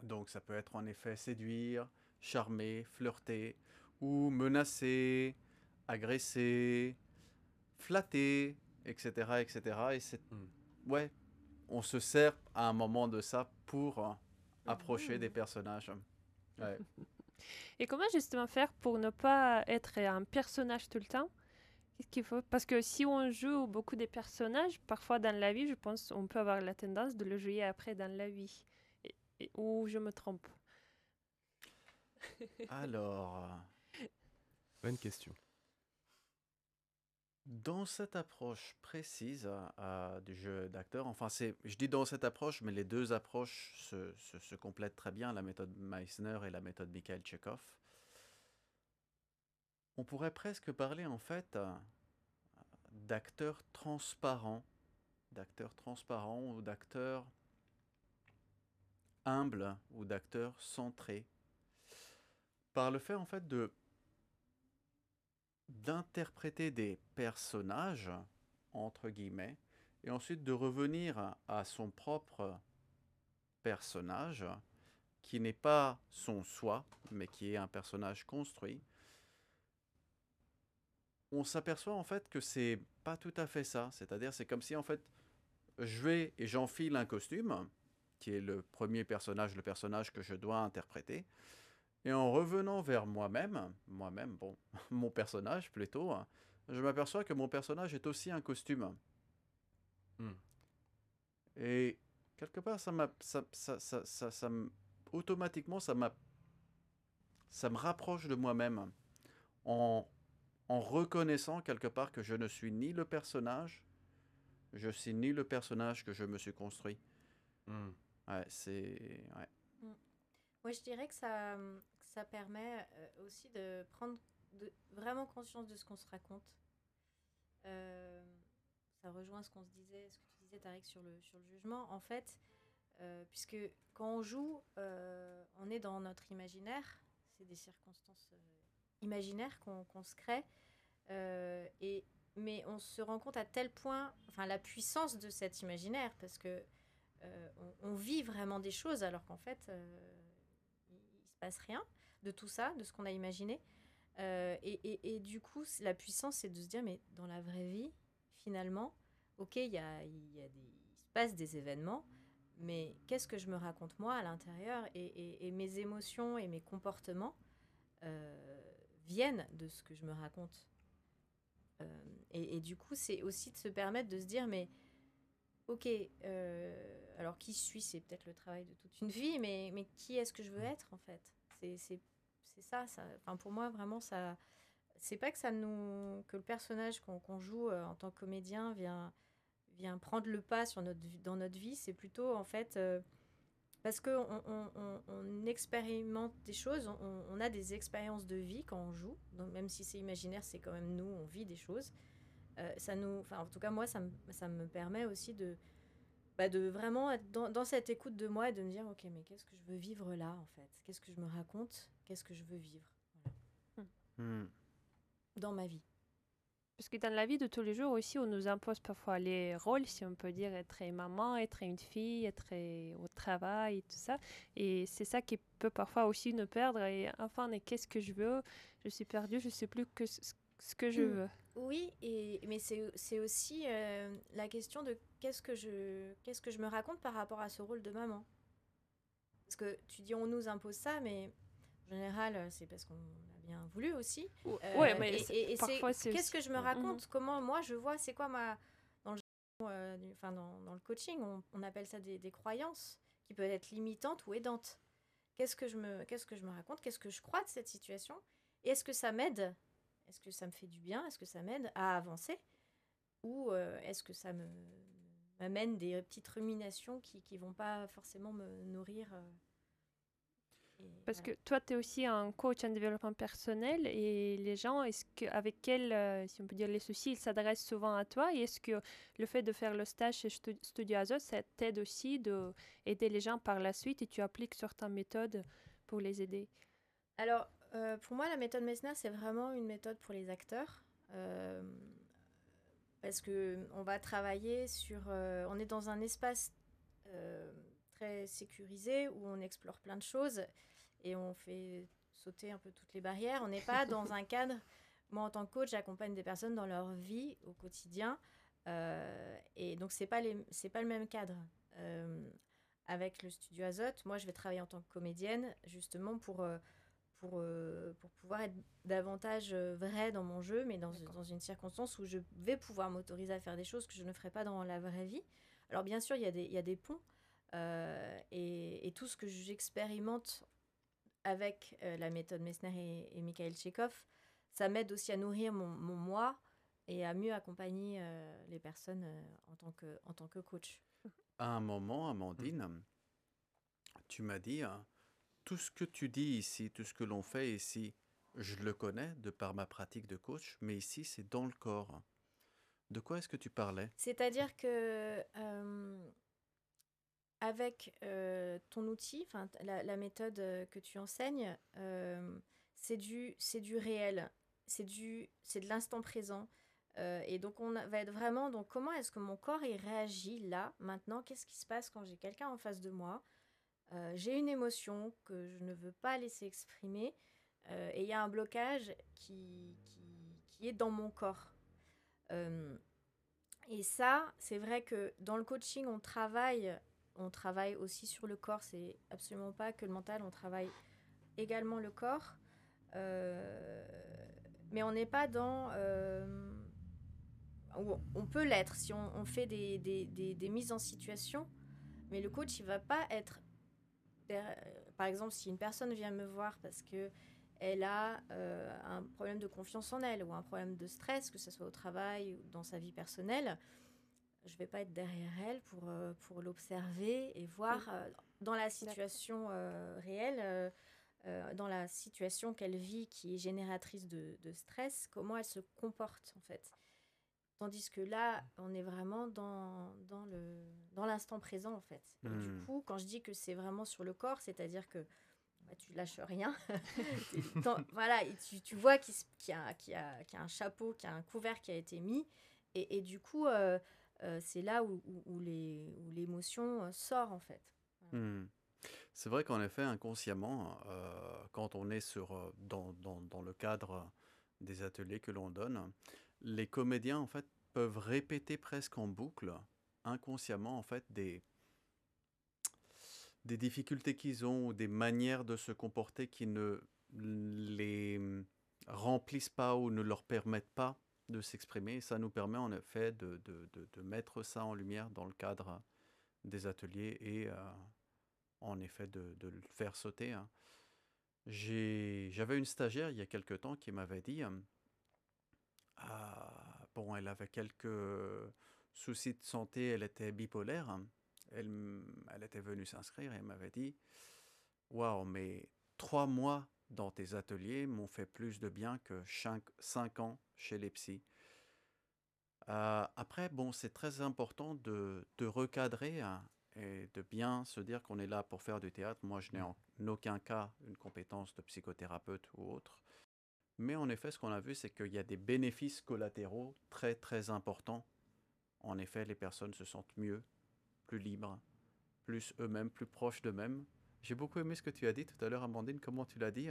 B: Donc ça peut être en effet séduire, charmer, flirter, ou menacer, agresser, flatter, etc. etc. Et c'est... Ouais, on se sert à un moment de ça pour approcher des personnages. Ouais.
A: Et comment justement faire pour ne pas être un personnage tout le temps? Qu'est-ce qu'il faut? Parce que si on joue beaucoup des personnages, parfois dans la vie, je pense on peut avoir la tendance de le jouer après dans la vie. Ou je me trompe?
B: Alors,
C: Bonne question.
B: dans cette approche précise du jeu d'acteur, enfin, je dis dans cette approche, mais les deux approches se complètent très bien, la méthode Meissner et la méthode Mikhail Tchekhov. On pourrait presque parler en fait d'acteurs transparents ou d'acteurs humbles ou d'acteurs centrés, par le fait en fait d'interpréter des personnages, entre guillemets, et ensuite de revenir à son propre personnage, qui n'est pas son soi, mais qui est un personnage construit. On s'aperçoit en fait que c'est pas tout à fait ça, c'est-à-dire c'est comme si en fait je vais et j'enfile un costume, qui est le premier personnage, le personnage que je dois interpréter, et en revenant vers moi-même, bon, mon personnage plutôt, je m'aperçois que mon personnage est aussi un costume. Et quelque part, automatiquement, ça me rapproche de moi-même en reconnaissant quelque part que je ne suis ni le personnage, je suis ni le personnage que je me suis construit. Ouais, c'est... Ouais.
D: Moi, je dirais que ça permet aussi de prendre vraiment conscience de ce qu'on se raconte. Ça rejoint ce qu'on se disait, ce que tu disais, Tariq, sur le jugement. En fait, puisque quand on joue, on est dans notre imaginaire. C'est des circonstances imaginaires qu'on se crée. Mais on se rend compte à tel point, enfin, la puissance de cet imaginaire, parce que on vit vraiment des choses, alors qu'en fait, il se passe rien de tout ça, de ce qu'on a imaginé. Et du coup, la puissance, c'est de se dire, mais dans la vraie vie, finalement, ok, il se passe des événements, mais qu'est-ce que je me raconte moi à l'intérieur, et mes émotions et mes comportements viennent de ce que je me raconte. Et du coup, c'est aussi de se permettre de se dire, mais ok, alors qui je suis, c'est peut-être le travail de toute une vie, mais qui est-ce que je veux être en fait? C'est ça, enfin, pour moi, vraiment, ça, c'est pas que que le personnage qu'on joue en tant que comédien vient prendre le pas dans notre vie, c'est plutôt en fait parce qu'on on expérimente des choses, on a des expériences de vie quand on joue, donc même si c'est imaginaire, c'est quand même nous, on vit des choses. En tout cas, moi, ça me permet aussi de vraiment être dans cette écoute de moi et de me dire, ok, mais qu'est-ce que je veux vivre là, en fait? Qu'est-ce que je me raconte? Qu'est-ce que je veux vivre? Voilà. Dans ma vie.
A: Parce que dans la vie de tous les jours aussi, on nous impose parfois les rôles, si on peut dire, être une maman, être une fille, être au travail et tout ça. Et c'est ça qui peut parfois aussi nous perdre. Et enfin, mais qu'est-ce que je veux? Je suis perdue, je ne sais plus ce que je veux.
D: Oui, mais c'est aussi la question de qu'est-ce que je me raconte par rapport à ce rôle de maman. Parce que tu dis on nous impose ça, mais en général, c'est parce qu'on a bien voulu aussi.
A: Ouais, mais
D: parfois c'est qu'est-ce que je me raconte, comment moi je vois, c'est quoi dans le coaching, on appelle ça des croyances qui peuvent être limitantes ou aidantes. Qu'est-ce que je me raconte, qu'est-ce que je crois de cette situation, et est-ce que ça m'aide? Est-ce que ça me fait du bien? Est-ce que ça m'aide à avancer? Ou est-ce que ça m'amène des petites ruminations qui vont pas forcément me nourrir?
A: Parce que toi, tu es aussi un coach en développement personnel et les gens, avec quels, si on peut dire, les soucis, ils s'adressent souvent à toi, et est-ce que le fait de faire le stage chez Studio Azot, ça t'aide aussi d'aider les gens par la suite et tu appliques certaines méthodes pour les aider?
D: Alors, pour moi, la méthode Meissner, c'est vraiment une méthode pour les acteurs. Parce qu'on va travailler on est dans un espace très sécurisé où on explore plein de choses et on fait sauter un peu toutes les barrières. On n'est pas dans un cadre... Moi, en tant que coach, j'accompagne des personnes dans leur vie au quotidien Et donc, c'est pas le même cadre. Avec le studio Azote, moi, je vais travailler en tant que comédienne, justement, pour pouvoir être davantage vraie dans mon jeu, mais dans une circonstance où je vais pouvoir m'autoriser à faire des choses que je ne ferais pas dans la vraie vie. Alors, bien sûr, il y a des ponts, et tout ce que j'expérimente avec la méthode Messner et Mikhail Tchekhov, ça m'aide aussi à nourrir mon moi et à mieux accompagner les personnes en tant que coach.
B: À un moment, Amandine, tu m'as dit, tout ce que tu dis ici, tout ce que l'on fait ici, je le connais de par ma pratique de coach, mais ici, c'est dans le corps. De quoi est-ce que tu parlais?
D: C'est-à-dire que avec ton outil, la méthode que tu enseignes, c'est du réel, c'est de l'instant présent. Et donc va être vraiment, donc comment est-ce que mon corps il réagit là, maintenant, qu'est-ce qui se passe quand j'ai quelqu'un en face de moi, j'ai une émotion que je ne veux pas laisser exprimer, et il y a un blocage qui est dans mon corps. Et ça, c'est vrai que dans le coaching, on travaille aussi sur le corps. C'est absolument pas que le mental, on travaille également le corps. Mais on n'est pas dans... on peut l'être si on fait des mises en situation. Mais le coach, il va pas être... Par exemple, si une personne vient me voir parce que elle a un problème de confiance en elle ou un problème de stress, que ce soit au travail ou dans sa vie personnelle, je ne vais pas être derrière elle pour l'observer et voir dans la situation réelle, dans la situation qu'elle vit qui est génératrice de stress, comment elle se comporte en fait. Tandis que là, on est vraiment dans l'instant présent en fait. Et du coup, quand je dis que c'est vraiment sur le corps, c'est-à-dire que tu lâches rien. Voilà, et tu vois qu'il y a un chapeau, qu'il y a un couvert qui a été mis. Et du coup, c'est là où l'émotion sort, en fait.
B: C'est vrai qu'en effet, inconsciemment, quand on est dans le cadre des ateliers que l'on donne, les comédiens, en fait, peuvent répéter presque en boucle, inconsciemment, en fait, des difficultés qu'ils ont ou des manières de se comporter qui ne les remplissent pas ou ne leur permettent pas de s'exprimer. Et ça nous permet en effet de mettre ça en lumière dans le cadre des ateliers et en effet de le faire sauter. J'avais une stagiaire il y a quelque temps qui m'avait dit, bon, elle avait quelques soucis de santé, elle était bipolaire. Elle était venue s'inscrire et elle m'avait dit, waouh, mais 3 mois dans tes ateliers m'ont fait plus de bien que 5 ans chez les psys. Après, bon, c'est très important de recadrer et de bien se dire qu'on est là pour faire du théâtre. Moi, je n'ai en aucun cas une compétence de psychothérapeute ou autre. Mais en effet, ce qu'on a vu, c'est qu'il y a des bénéfices collatéraux très, très importants. En effet, les personnes se sentent mieux, plus libres, plus eux-mêmes, plus proches d'eux-mêmes. J'ai beaucoup aimé ce que tu as dit tout à l'heure, Amandine. Comment tu l'as dit?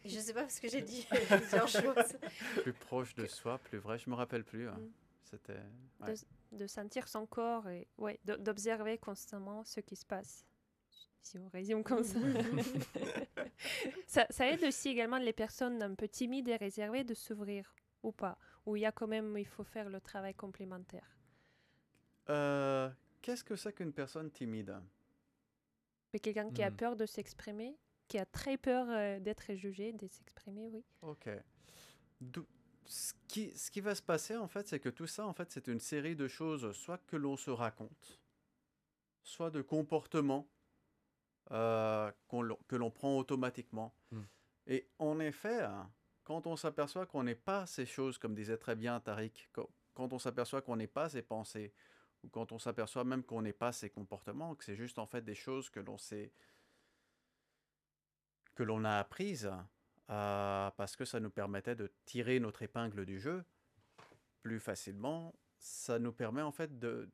D: Je sais pas parce que j'ai dit plusieurs choses.
B: Plus proche de soi, plus vrai. Je me rappelle plus. C'était
A: de sentir son corps et d'observer constamment ce qui se passe. Si on résume comme ça. Ça aide aussi également les personnes un peu timides et réservées de s'ouvrir ou pas. Où il faut faire le travail complémentaire.
B: Qu'est-ce que c'est qu'une personne timide?
A: Mais quelqu'un qui a peur de s'exprimer, qui a très peur d'être jugé, de s'exprimer, oui.
B: Ok. Ce qui va se passer, en fait, c'est que tout ça, en fait, c'est une série de choses, soit que l'on se raconte, soit de comportements que l'on prend automatiquement. Et en effet, quand on s'aperçoit qu'on n'est pas ces choses, comme disait très bien Tariq, quand on s'aperçoit qu'on n'est pas ces pensées, ou quand on s'aperçoit même qu'on n'est pas ces comportements, que c'est juste en fait des choses que l'on a apprises, parce que ça nous permettait de tirer notre épingle du jeu plus facilement, ça nous permet en fait de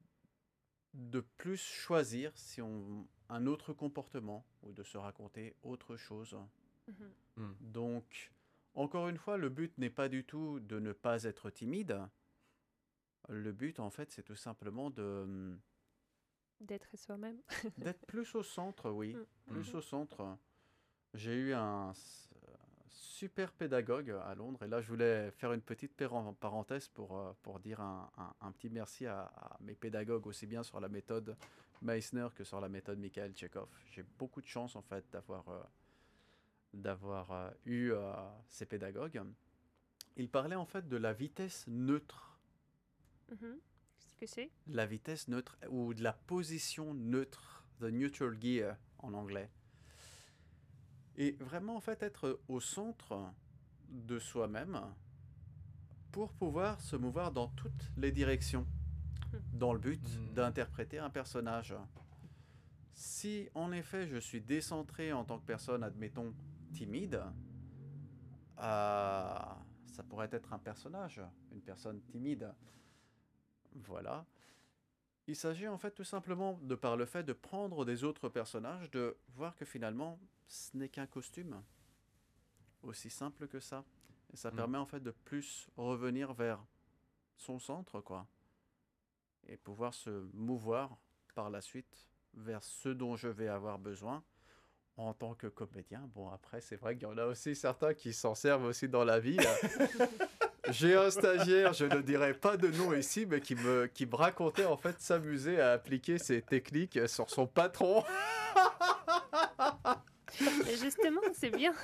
B: plus choisir un autre comportement ou de se raconter autre chose. Donc, encore une fois, le but n'est pas du tout de ne pas être timide, Le but, en fait, c'est tout simplement
A: D'être soi-même.
B: d'être plus au centre, oui,
A: Mm.
B: plus
A: Mhm.
B: au centre. J'ai eu un super pédagogue à Londres, et là, je voulais faire une petite parenthèse pour dire un petit merci à mes pédagogues, aussi bien sur la méthode Meissner que sur la méthode Mikhail Tchekhov. J'ai beaucoup de chance, en fait, d'avoir eu ces pédagogues. Ils parlaient, en fait, de la vitesse neutre.
A: Mhm. Qu'est-ce que c'est?
B: La vitesse neutre ou de la position neutre, the neutral gear en anglais. Et vraiment, en fait, être au centre de soi-même pour pouvoir se mouvoir dans toutes les directions, dans le but d'interpréter un personnage. Si, en effet, je suis décentré en tant que personne, admettons, timide, ça pourrait être un personnage, une personne timide. Voilà. Il s'agit en fait tout simplement, de par le fait de prendre des autres personnages, de voir que finalement, ce n'est qu'un costume. Aussi simple que ça. Et ça permet en fait de plus revenir vers son centre, quoi. Et pouvoir se mouvoir par la suite vers ce dont je vais avoir besoin en tant que comédien. Bon, après, c'est vrai qu'il y en a aussi certains qui s'en servent aussi dans la vie. J'ai un stagiaire, je ne dirai pas de nom ici, mais qui me racontait en fait s'amuser à appliquer ces techniques sur son patron.
A: Et justement, c'est bien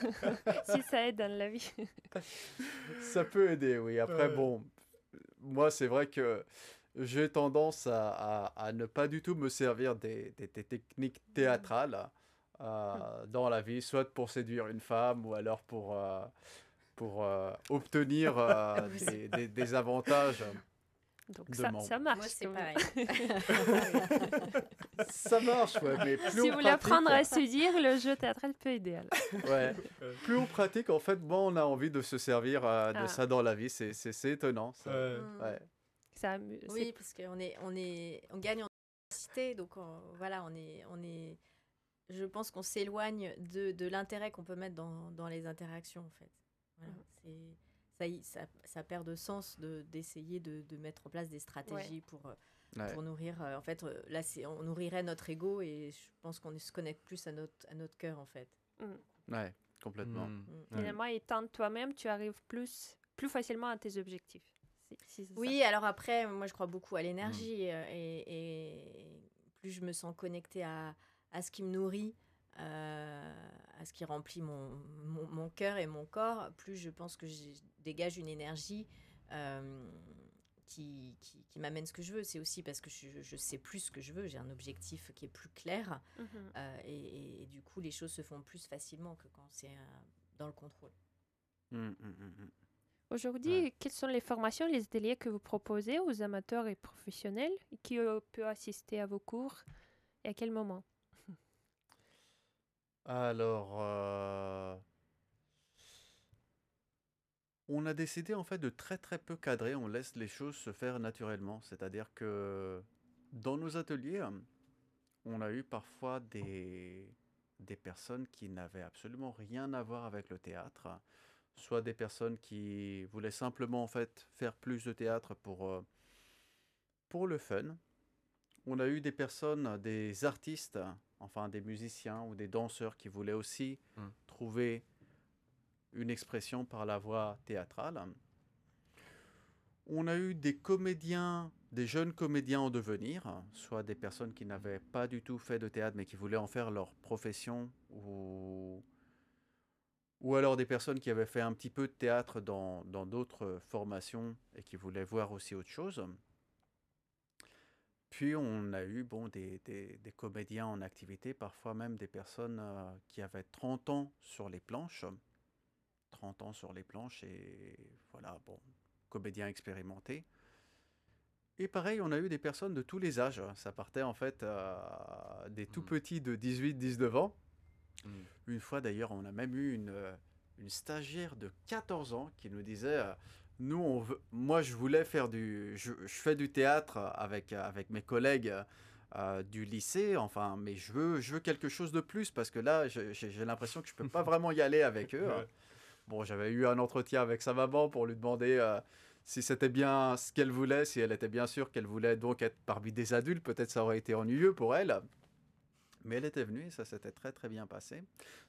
A: si ça aide dans la vie.
B: Ça peut aider, oui. Après, bon, moi, c'est vrai que j'ai tendance à ne pas du tout me servir des techniques théâtrales dans la vie, soit pour séduire une femme ou alors pour obtenir des avantages
A: Donc
B: de
A: ça
B: membres.
A: marche
D: Moi, c'est
A: quand même.
D: pareil.
B: Ça marche, ouais, mais plus
A: Si
B: on
A: vous voulez apprendre à
B: pratique,
A: séduire, le jeu théâtral peut aider. Alors.
B: ouais, plus on pratique, en fait, bon, on a envie de se servir de
A: Ah.
B: ça dans la vie. C'est étonnant, ça.
C: Mm.
B: Ouais.
A: Ça,
D: Oui, parce on gagne en intensité, donc voilà, je pense qu'on s'éloigne de l'intérêt qu'on peut mettre dans les interactions, en fait. Voilà, ça perd de sens d'essayer de mettre en place des stratégies
B: Ouais.
D: pour nourrir. En fait, là, on nourrirait notre ego et je pense qu'on se connecte plus à notre cœur, en fait.
B: Ouais, complètement.
A: Finalement, étant toi-même, tu arrives plus facilement à tes objectifs. Si c'est
D: Oui, alors après, moi, je crois beaucoup à l'énergie et plus je me sens connectée à ce qui me nourrit, à ce qui remplit mon cœur et mon corps, plus je pense que je dégage une énergie qui m'amène ce que je veux. C'est aussi parce que je sais plus ce que je veux, j'ai un objectif qui est plus clair et du coup, les choses se font plus facilement que quand c'est dans le contrôle.
A: Aujourd'hui, quelles sont les formations, les ateliers que vous proposez aux amateurs et professionnels qui peut assister à vos cours et à quel moment?
B: Alors, on a décidé en fait de très très peu cadrer, on laisse les choses se faire naturellement. C'est-à-dire que dans nos ateliers, on a eu parfois des personnes qui n'avaient absolument rien à voir avec le théâtre, soit des personnes qui voulaient simplement en fait faire plus de théâtre pour le fun. On a eu des personnes, des artistes, enfin des musiciens ou des danseurs qui voulaient aussi trouver une expression par la voix théâtrale. On a eu des comédiens, des jeunes comédiens en devenir, soit des personnes qui n'avaient pas du tout fait de théâtre mais qui voulaient en faire leur profession, ou alors des personnes qui avaient fait un petit peu de théâtre dans d'autres formations et qui voulaient voir aussi autre chose. Puis on a eu des comédiens en activité, parfois même des personnes qui avaient 30 ans sur les planches. 30 ans sur les planches et voilà, bon, comédiens expérimentés. Et pareil, on a eu des personnes de tous les âges. Ça partait en fait des tout petits de 18-19 ans. Une fois d'ailleurs, on a même eu une stagiaire de 14 ans qui nous disait moi je voulais faire je fais du théâtre avec mes collègues du lycée, enfin, mais je veux quelque chose de plus parce que là j'ai l'impression que je peux pas vraiment y aller avec eux. Bon, j'avais eu un entretien avec sa maman pour lui demander si c'était bien ce qu'elle voulait, si elle était bien sûre qu'elle voulait donc être parmi des adultes, peut-être ça aurait été ennuyeux pour elle. Mais elle était venue et ça s'était très très bien passé.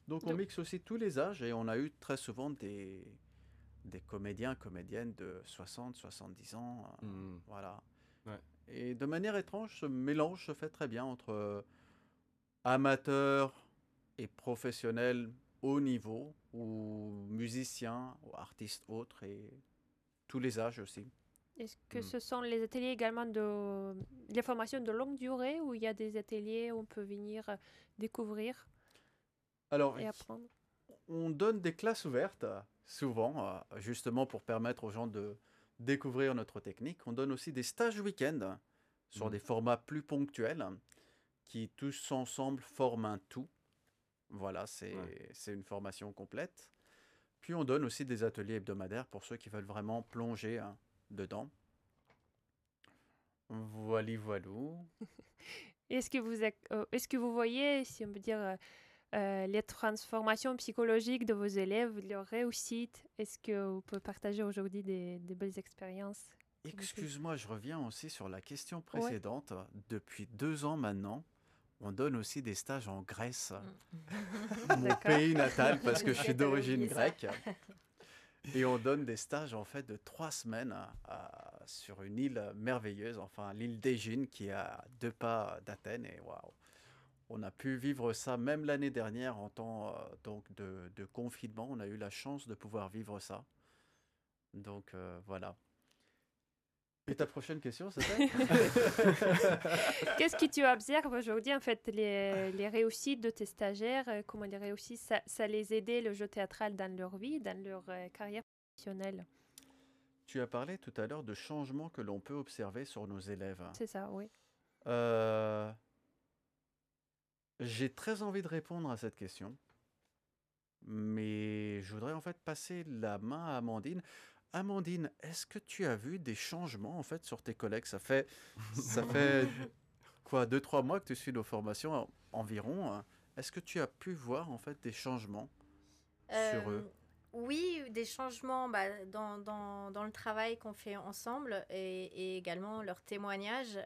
B: Donc on
A: Donc,
B: mixe aussi tous les âges et on a eu très souvent des comédiens, comédiennes de 60, 70 ans. Voilà.
C: Ouais.
B: Et de manière étrange, ce mélange se fait très bien entre amateurs et professionnels haut niveau, ou musiciens, ou artistes autres, et tous les âges aussi.
A: est-ce que ce sont les ateliers également les formations de longue durée où il y a des ateliers où on peut venir découvrir
B: Alors,
A: et apprendre?
B: on donne des classes ouvertes, souvent, justement pour permettre aux gens de découvrir notre technique. On donne aussi des stages week-end sur des formats plus ponctuels qui tous ensemble forment un tout. Voilà, c'est une formation complète. Puis on donne aussi des ateliers hebdomadaires pour ceux qui veulent vraiment plonger dedans. Voilou.
A: Est-ce que vous voyez, si on peut dire, les transformations psychologiques de vos élèves, leur réussite? Est-ce que vous pouvez partager aujourd'hui des belles expériences?
B: Excuse-moi, je reviens aussi sur la question
A: Ouais.
B: précédente. Depuis 2 ans maintenant, on donne aussi des stages en Grèce, mon
A: D'accord.
B: pays natal, parce que je suis
D: T'avais
B: d'origine
D: oublié ça.
B: grecque. Et on donne des stages en fait de 3 semaines sur une île merveilleuse, enfin l'île d'Égine qui est à 2 pas d'Athènes. Et waouh, on a pu vivre ça même l'année dernière en temps donc de confinement. On a eu la chance de pouvoir vivre ça. Donc voilà. Et ta prochaine question, c'était?
A: Qu'est-ce que tu observes aujourd'hui, en fait, les réussites de tes stagiaires, comment les réussites, ça les aidait, le jeu théâtral, dans leur vie, dans leur carrière professionnelle?
B: Tu as parlé tout à l'heure de changements que l'on peut observer sur nos élèves.
A: C'est ça, oui.
B: Euh, J'ai très envie de répondre à cette question, mais je voudrais en fait passer la main à Amandine. Amandine, est-ce que tu as vu des changements en fait sur tes collègues? Ça fait quoi, 2, 3 mois que tu suis nos formations environ. Est-ce que tu as pu voir en fait des changements sur eux?
D: Oui, des changements dans le travail qu'on fait ensemble et également leurs témoignages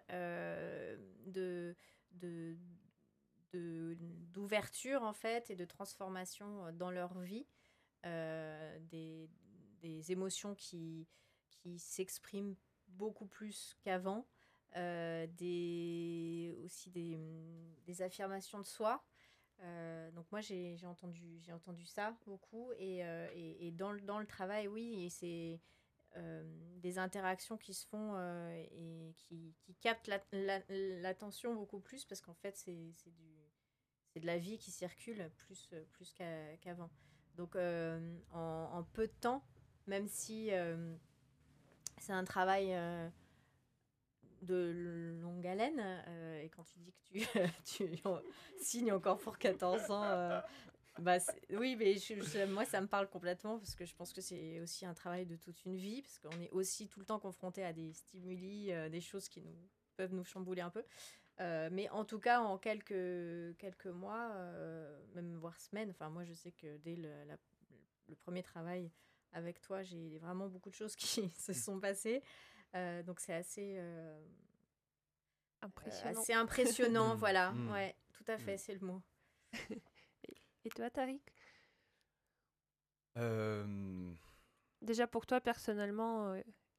D: de, d'ouverture en fait et de transformation dans leur vie, des émotions qui s'expriment beaucoup plus qu'avant, aussi des affirmations de soi. Donc moi j'ai entendu ça beaucoup et dans le travail oui, et c'est des interactions qui se font et qui captent l'attention beaucoup plus parce qu'en fait c'est de la vie qui circule plus qu'avant. Donc en peu de temps, même si c'est un travail de longue haleine, et quand tu dis que tu signes encore pour 14 ans, oui, mais moi ça me parle complètement parce que je pense que c'est aussi un travail de toute une vie parce qu'on est aussi tout le temps confronté à des stimuli, des choses qui peuvent nous chambouler un peu. Mais en tout cas, en quelques mois, même voire semaines, enfin moi je sais que dès le premier travail avec toi, j'ai vraiment beaucoup de choses qui se sont passées. Donc c'est
A: Impressionnant.
D: assez impressionnant, voilà.
C: Mm.
D: Ouais, tout à fait, c'est le mot.
A: Et toi, Tariq?
C: Euh,
A: Déjà pour toi, personnellement,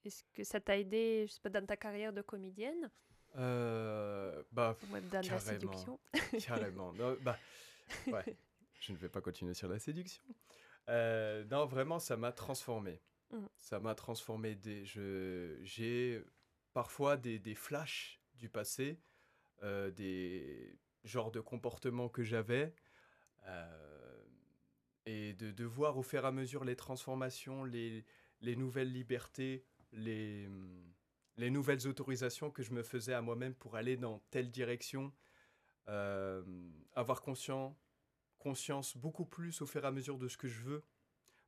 A: est-ce que ça t'a aidé, je sais pas, dans ta carrière de comédienne
C: Bah,
A: ou même dans la
C: carrément.
A: séduction?
C: Carrément. Non, bah, ouais, je ne vais pas continuer sur la séduction. Non, vraiment, ça m'a transformé.
A: Mm.
C: Ça m'a transformé. J'ai parfois des flashs du passé, des genres de comportements que j'avais, euh, et de voir au fur et à mesure les transformations, les nouvelles libertés, les nouvelles autorisations que je me faisais à moi-même pour aller dans telle direction, euh, avoir conscience beaucoup plus au fur et à mesure de ce que je veux.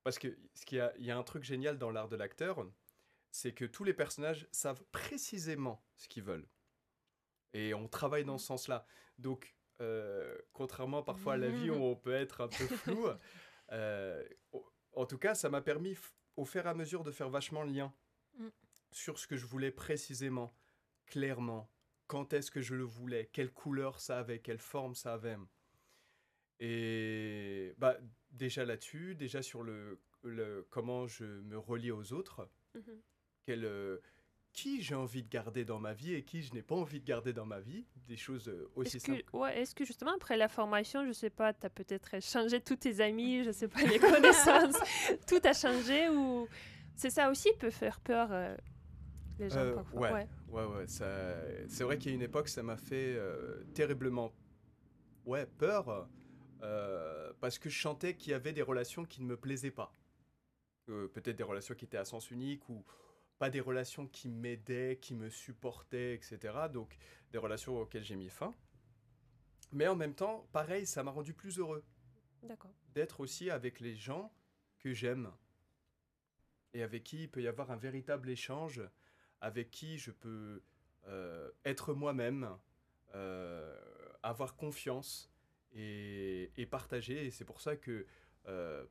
C: Parce que il y a un truc génial dans l'art de l'acteur, c'est que tous les personnages savent précisément ce qu'ils veulent. Et on travaille dans ce sens-là. Donc, contrairement parfois à la vie où on peut être un peu flou, en tout cas, ça m'a permis au fur et à mesure de faire vachement le lien sur ce que je voulais précisément, clairement, quand est-ce que je le voulais, quelle couleur ça avait, quelle forme ça avait. Et déjà là-dessus, déjà sur comment je me relie aux autres, qui j'ai envie de garder dans ma vie et qui je n'ai pas envie de garder dans ma vie, des choses aussi simples.
A: Est-ce que justement après la formation, je sais pas, tu as peut-être changé tous tes amis, je sais pas, les connaissances, tout a changé ou c'est ça aussi peut faire peur les gens parfois.
C: Ouais. C'est vrai qu'il y a une époque, ça m'a fait terriblement peur parce que je sentais qu'il y avait des relations qui ne me plaisaient pas. Peut-être des relations qui étaient à sens unique ou pas des relations qui m'aidaient, qui me supportaient, etc. Donc des relations auxquelles j'ai mis fin. Mais en même temps, pareil, ça m'a rendu plus heureux.
A: D'accord.
C: D'être aussi avec les gens que j'aime et avec qui il peut y avoir un véritable échange, avec qui je peux être moi-même, avoir confiance et partager. Et c'est pour ça que,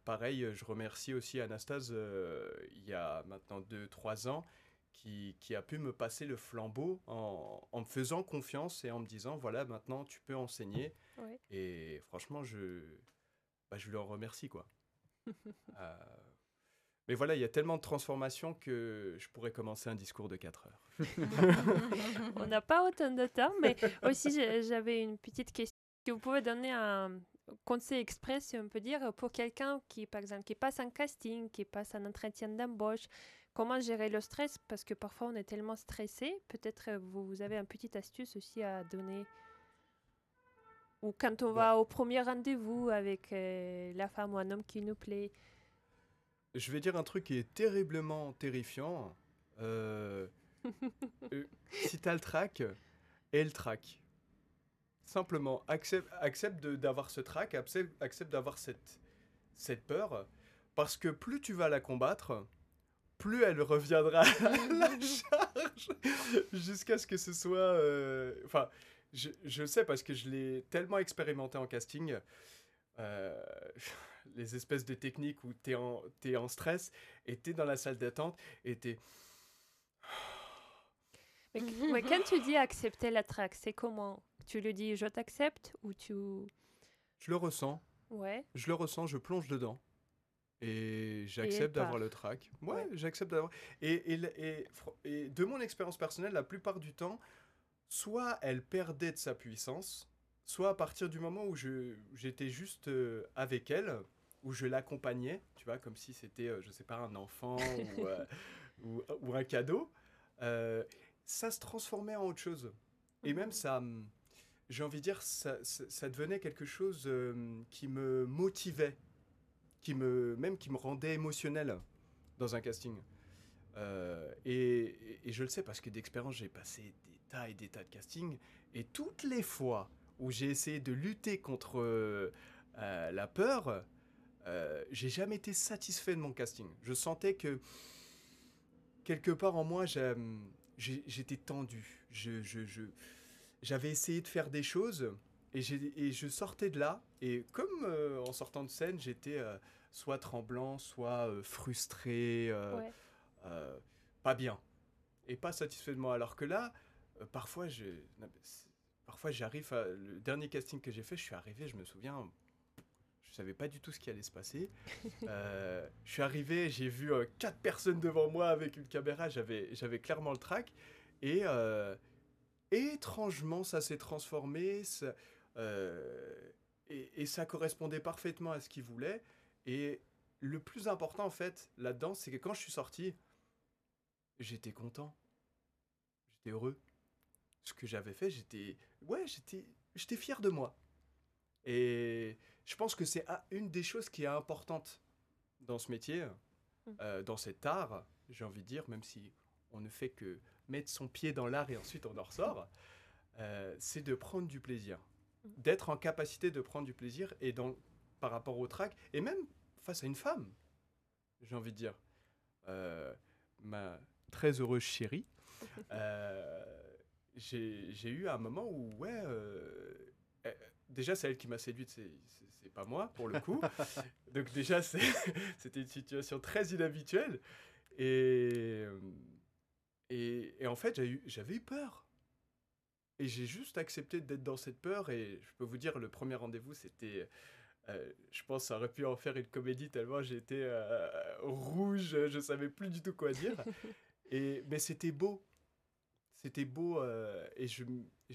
C: pareil, je remercie aussi Anastase, il y a maintenant 2-3 ans, qui a pu me passer le flambeau en me faisant confiance et en me disant, voilà, maintenant tu peux enseigner.
A: Ouais.
C: Et franchement, je lui en remercie, quoi. Mais voilà, il y a tellement de transformations que je pourrais commencer un discours de 4 heures.
A: On n'a pas autant de temps, mais aussi j'avais une petite question. Que vous pouvez donner un conseil express, si on peut dire, pour quelqu'un qui, par exemple, qui passe un casting, qui passe un entretien d'embauche, comment gérer le stress? Parce que parfois on est tellement stressé. Peut-être vous avez une petite astuce aussi à donner. Ou quand on va au premier rendez-vous avec la femme ou un homme qui nous plaît.
C: Je vais dire un truc qui est terriblement terrifiant. Si t'as le trac, aie le trac. Simplement, accepte d'avoir ce trac, accepte d'avoir cette peur, parce que plus tu vas la combattre, plus elle reviendra à la charge, jusqu'à ce que ce soit... Enfin, je sais parce que je l'ai tellement expérimenté en casting, les espèces de techniques où t'es en stress, et t'es dans la salle d'attente, et t'es...
A: Mais quand tu dis accepter la traque, c'est comment? Tu lui dis je t'accepte ou tu...
C: Je le ressens.
A: Ouais.
C: Je le ressens, je plonge dedans. Et j'accepte d'avoir le trac. Ouais, j'accepte d'avoir... Et de mon expérience personnelle, la plupart du temps, soit elle perdait de sa puissance, soit à partir du moment où j'étais juste avec elle, où je l'accompagnais, tu vois, comme si c'était, je sais pas, un enfant ou un cadeau, ça se transformait en autre chose. Et même ça, j'ai envie de dire, ça devenait quelque chose qui me motivait, qui me rendait émotionnel dans un casting. Et je le sais parce que d'expérience, j'ai passé des tas et des tas de castings. Et toutes les fois où j'ai essayé de lutter contre la peur, j'ai jamais été satisfait de mon casting. Je sentais que quelque part en moi, j'étais tendu. J'avais essayé de faire des choses et je sortais de là. Et comme en sortant de scène, j'étais soit tremblant, soit frustré, pas bien. Et pas satisfait de moi. Alors que là, parfois j'arrive le dernier casting que j'ai fait, je suis arrivé, je me souviens, je savais pas du tout ce qui allait se passer. Je suis arrivé, j'ai vu 4 personnes devant moi avec une caméra, j'avais clairement le trac. Et étrangement, ça s'est transformé. Et ça correspondait parfaitement à ce qu'il voulait. Et le plus important, en fait, là-dedans, c'est que quand je suis sorti, j'étais content. J'étais heureux. Ce que j'avais fait, j'étais fier de moi. Et je pense que c'est une des choses qui est importante dans ce métier, dans cet art, j'ai envie de dire, même si on ne fait que mettre son pied dans l'art et ensuite on en ressort, c'est de prendre du plaisir. D'être en capacité de prendre du plaisir et par rapport au trac, et même face à une femme, j'ai envie de dire. Ma très heureuse chérie, j'ai eu un moment où, déjà c'est elle qui m'a séduite, c'est pas moi pour le coup. Donc déjà c'était une situation très inhabituelle. Et Et en fait, j'avais eu peur. Et j'ai juste accepté d'être dans cette peur. Et je peux vous dire, le premier rendez-vous, c'était... je pense que ça aurait pu en faire une comédie tellement j'étais rouge, je savais plus du tout quoi dire. Mais c'était beau. C'était beau. Et je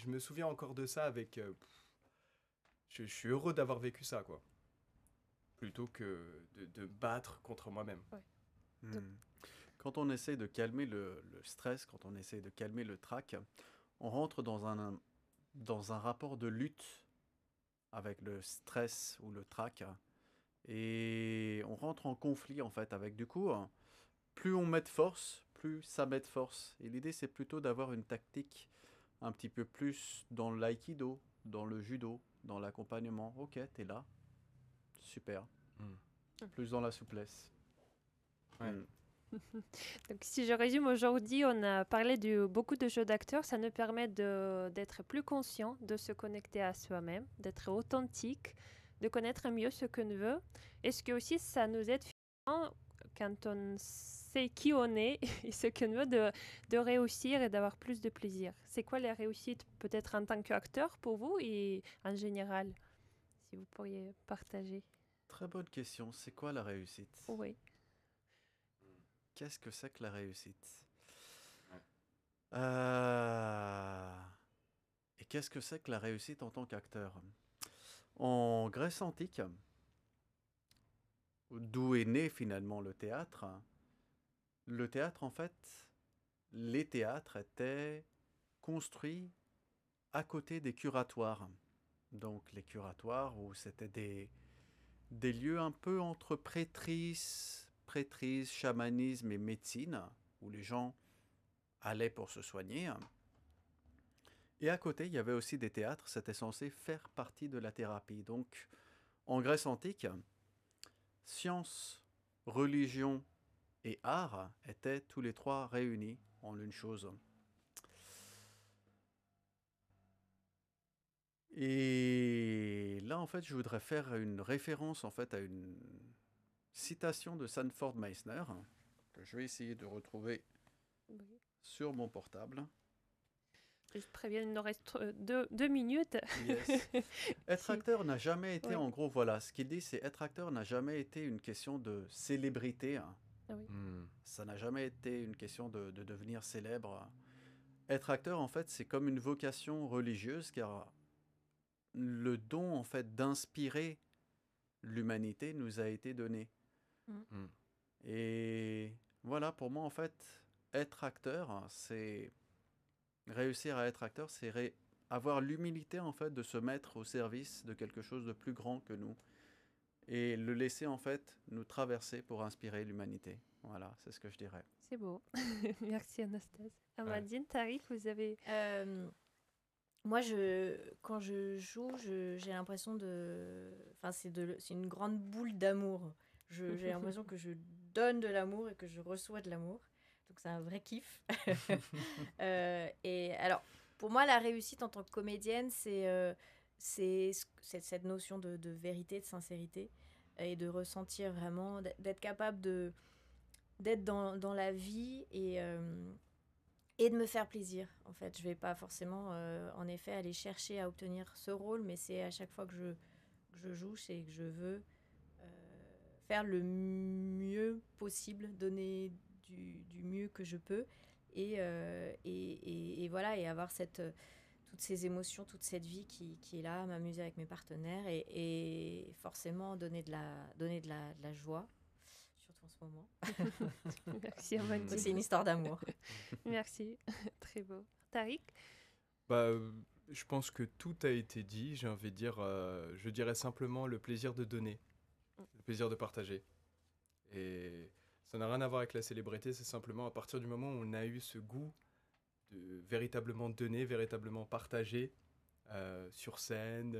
C: me souviens encore de ça avec... je suis heureux d'avoir vécu ça, quoi. Plutôt que de battre contre moi-même.
A: Ouais.
B: Hmm. Quand on essaie de calmer le stress, quand on essaie de calmer le trac, on rentre dans un rapport de lutte avec le stress ou le trac. Et on rentre en conflit en fait avec du coup, plus on met de force, plus ça met de force. Et l'idée c'est plutôt d'avoir une tactique un petit peu plus dans l'aïkido, dans le judo, dans l'accompagnement. Ok, t'es là, super. Plus dans la souplesse.
C: Ouais.
A: Donc, si je résume, aujourd'hui, on a parlé de beaucoup de jeux d'acteurs. Ça nous permet d'être plus conscient, de se connecter à soi-même, d'être authentique, de connaître mieux ce qu'on veut. Et ce que aussi, ça nous aide finalement, quand on sait qui on est et ce qu'on veut, de réussir et d'avoir plus de plaisir. C'est quoi la réussite, peut-être en tant qu'acteur pour vous et en général, si vous pourriez partager?
B: Très bonne question. C'est quoi la réussite?
A: Oui.
B: Qu'est-ce que c'est que la réussite?
C: Ouais.
B: Et qu'est-ce que c'est que la réussite en tant qu'acteur? En Grèce antique, d'où est né finalement le théâtre en fait, les théâtres étaient construits à côté des curatoires. Donc les curatoires où c'était des lieux un peu entre prêtrise, chamanisme et médecine, où les gens allaient pour se soigner. Et à côté, il y avait aussi des théâtres, c'était censé faire partie de la thérapie. Donc, en Grèce antique, science, religion et art étaient tous les trois réunis en une chose. Et là, en fait, je voudrais faire une référence en fait à une citation de Sanford Meisner que je vais essayer de retrouver
A: Oui.
B: sur mon portable.
A: Je préviens, il nous reste 2 minutes.
B: Yes. Être
A: Si.
B: acteur n'a jamais été,
A: Ouais.
B: en gros, voilà, ce qu'il dit, c'est être acteur n'a jamais été une question de célébrité.
A: Ah oui.
B: Ça n'a jamais été une question de devenir célèbre. Être acteur, en fait, c'est comme une vocation religieuse, car le don, en fait, d'inspirer l'humanité nous a été donné.
C: Mm.
B: Et voilà, pour moi, en fait, être acteur, c'est... Réussir à être acteur, c'est avoir l'humilité, en fait, de se mettre au service de quelque chose de plus grand que nous. Et le laisser, en fait, nous traverser pour inspirer l'humanité. Voilà, c'est ce que je dirais.
A: C'est beau. Merci Anastasia. Amandine, Tariq, vous avez...
D: Moi, quand je joue, j'ai l'impression de... Enfin, c'est une grande boule d'amour. J'ai l'impression que je donne de l'amour et que je reçois de l'amour. Donc, c'est un vrai kiff. Et alors, pour moi, la réussite en tant que comédienne, c'est cette notion de vérité, de sincérité et de ressentir vraiment, d'être capable d'être dans la vie et de me faire plaisir. En fait, je vais pas forcément, en effet, aller chercher à obtenir ce rôle, mais c'est à chaque fois que je joue, c'est que je veux faire le mieux possible, donner du mieux que je peux, et voilà, et avoir toutes ces émotions, toute cette vie qui est là, m'amuser avec mes partenaires, et forcément donner de la joie. Surtout en ce moment.
A: Merci Amandine.
D: C'est une histoire d'amour.
A: Merci. Très beau. Tariq?
C: Je pense que tout a été dit. J'ai envie de dire, je dirais simplement le plaisir de donner, le plaisir de partager. Et ça n'a rien à voir avec la célébrité, c'est simplement à partir du moment où on a eu ce goût de véritablement donner, véritablement partager sur scène,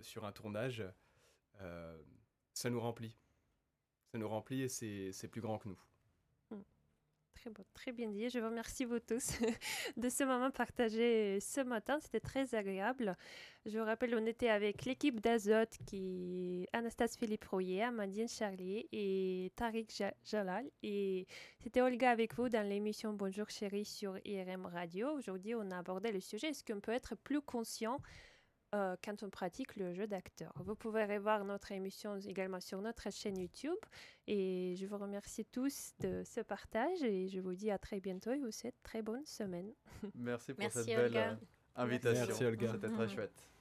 C: sur un tournage, ça nous remplit. Ça nous remplit et c'est plus grand que nous.
A: très bien dit. Je vous remercie vous tous de ce moment partagé ce matin. C'était très agréable. Je vous rappelle, on était avec l'équipe d'Azote qui Anastasse Philippe Rouillet, Amandine Charlier et Tariq Jalal. Et c'était Olga avec vous dans l'émission Bonjour chérie sur IRM Radio. Aujourd'hui, on a abordé le sujet est-ce qu'on peut être plus conscient quand on pratique le jeu d'acteur. Vous pouvez revoir notre émission également sur notre chaîne YouTube. Et je vous remercie tous de ce partage et je vous dis à très bientôt et vous souhaite très bonne semaine.
B: Merci pour
D: Merci,
B: cette belle
D: Olga.
B: invitation.
C: Merci, Olga.
B: C'était très chouette.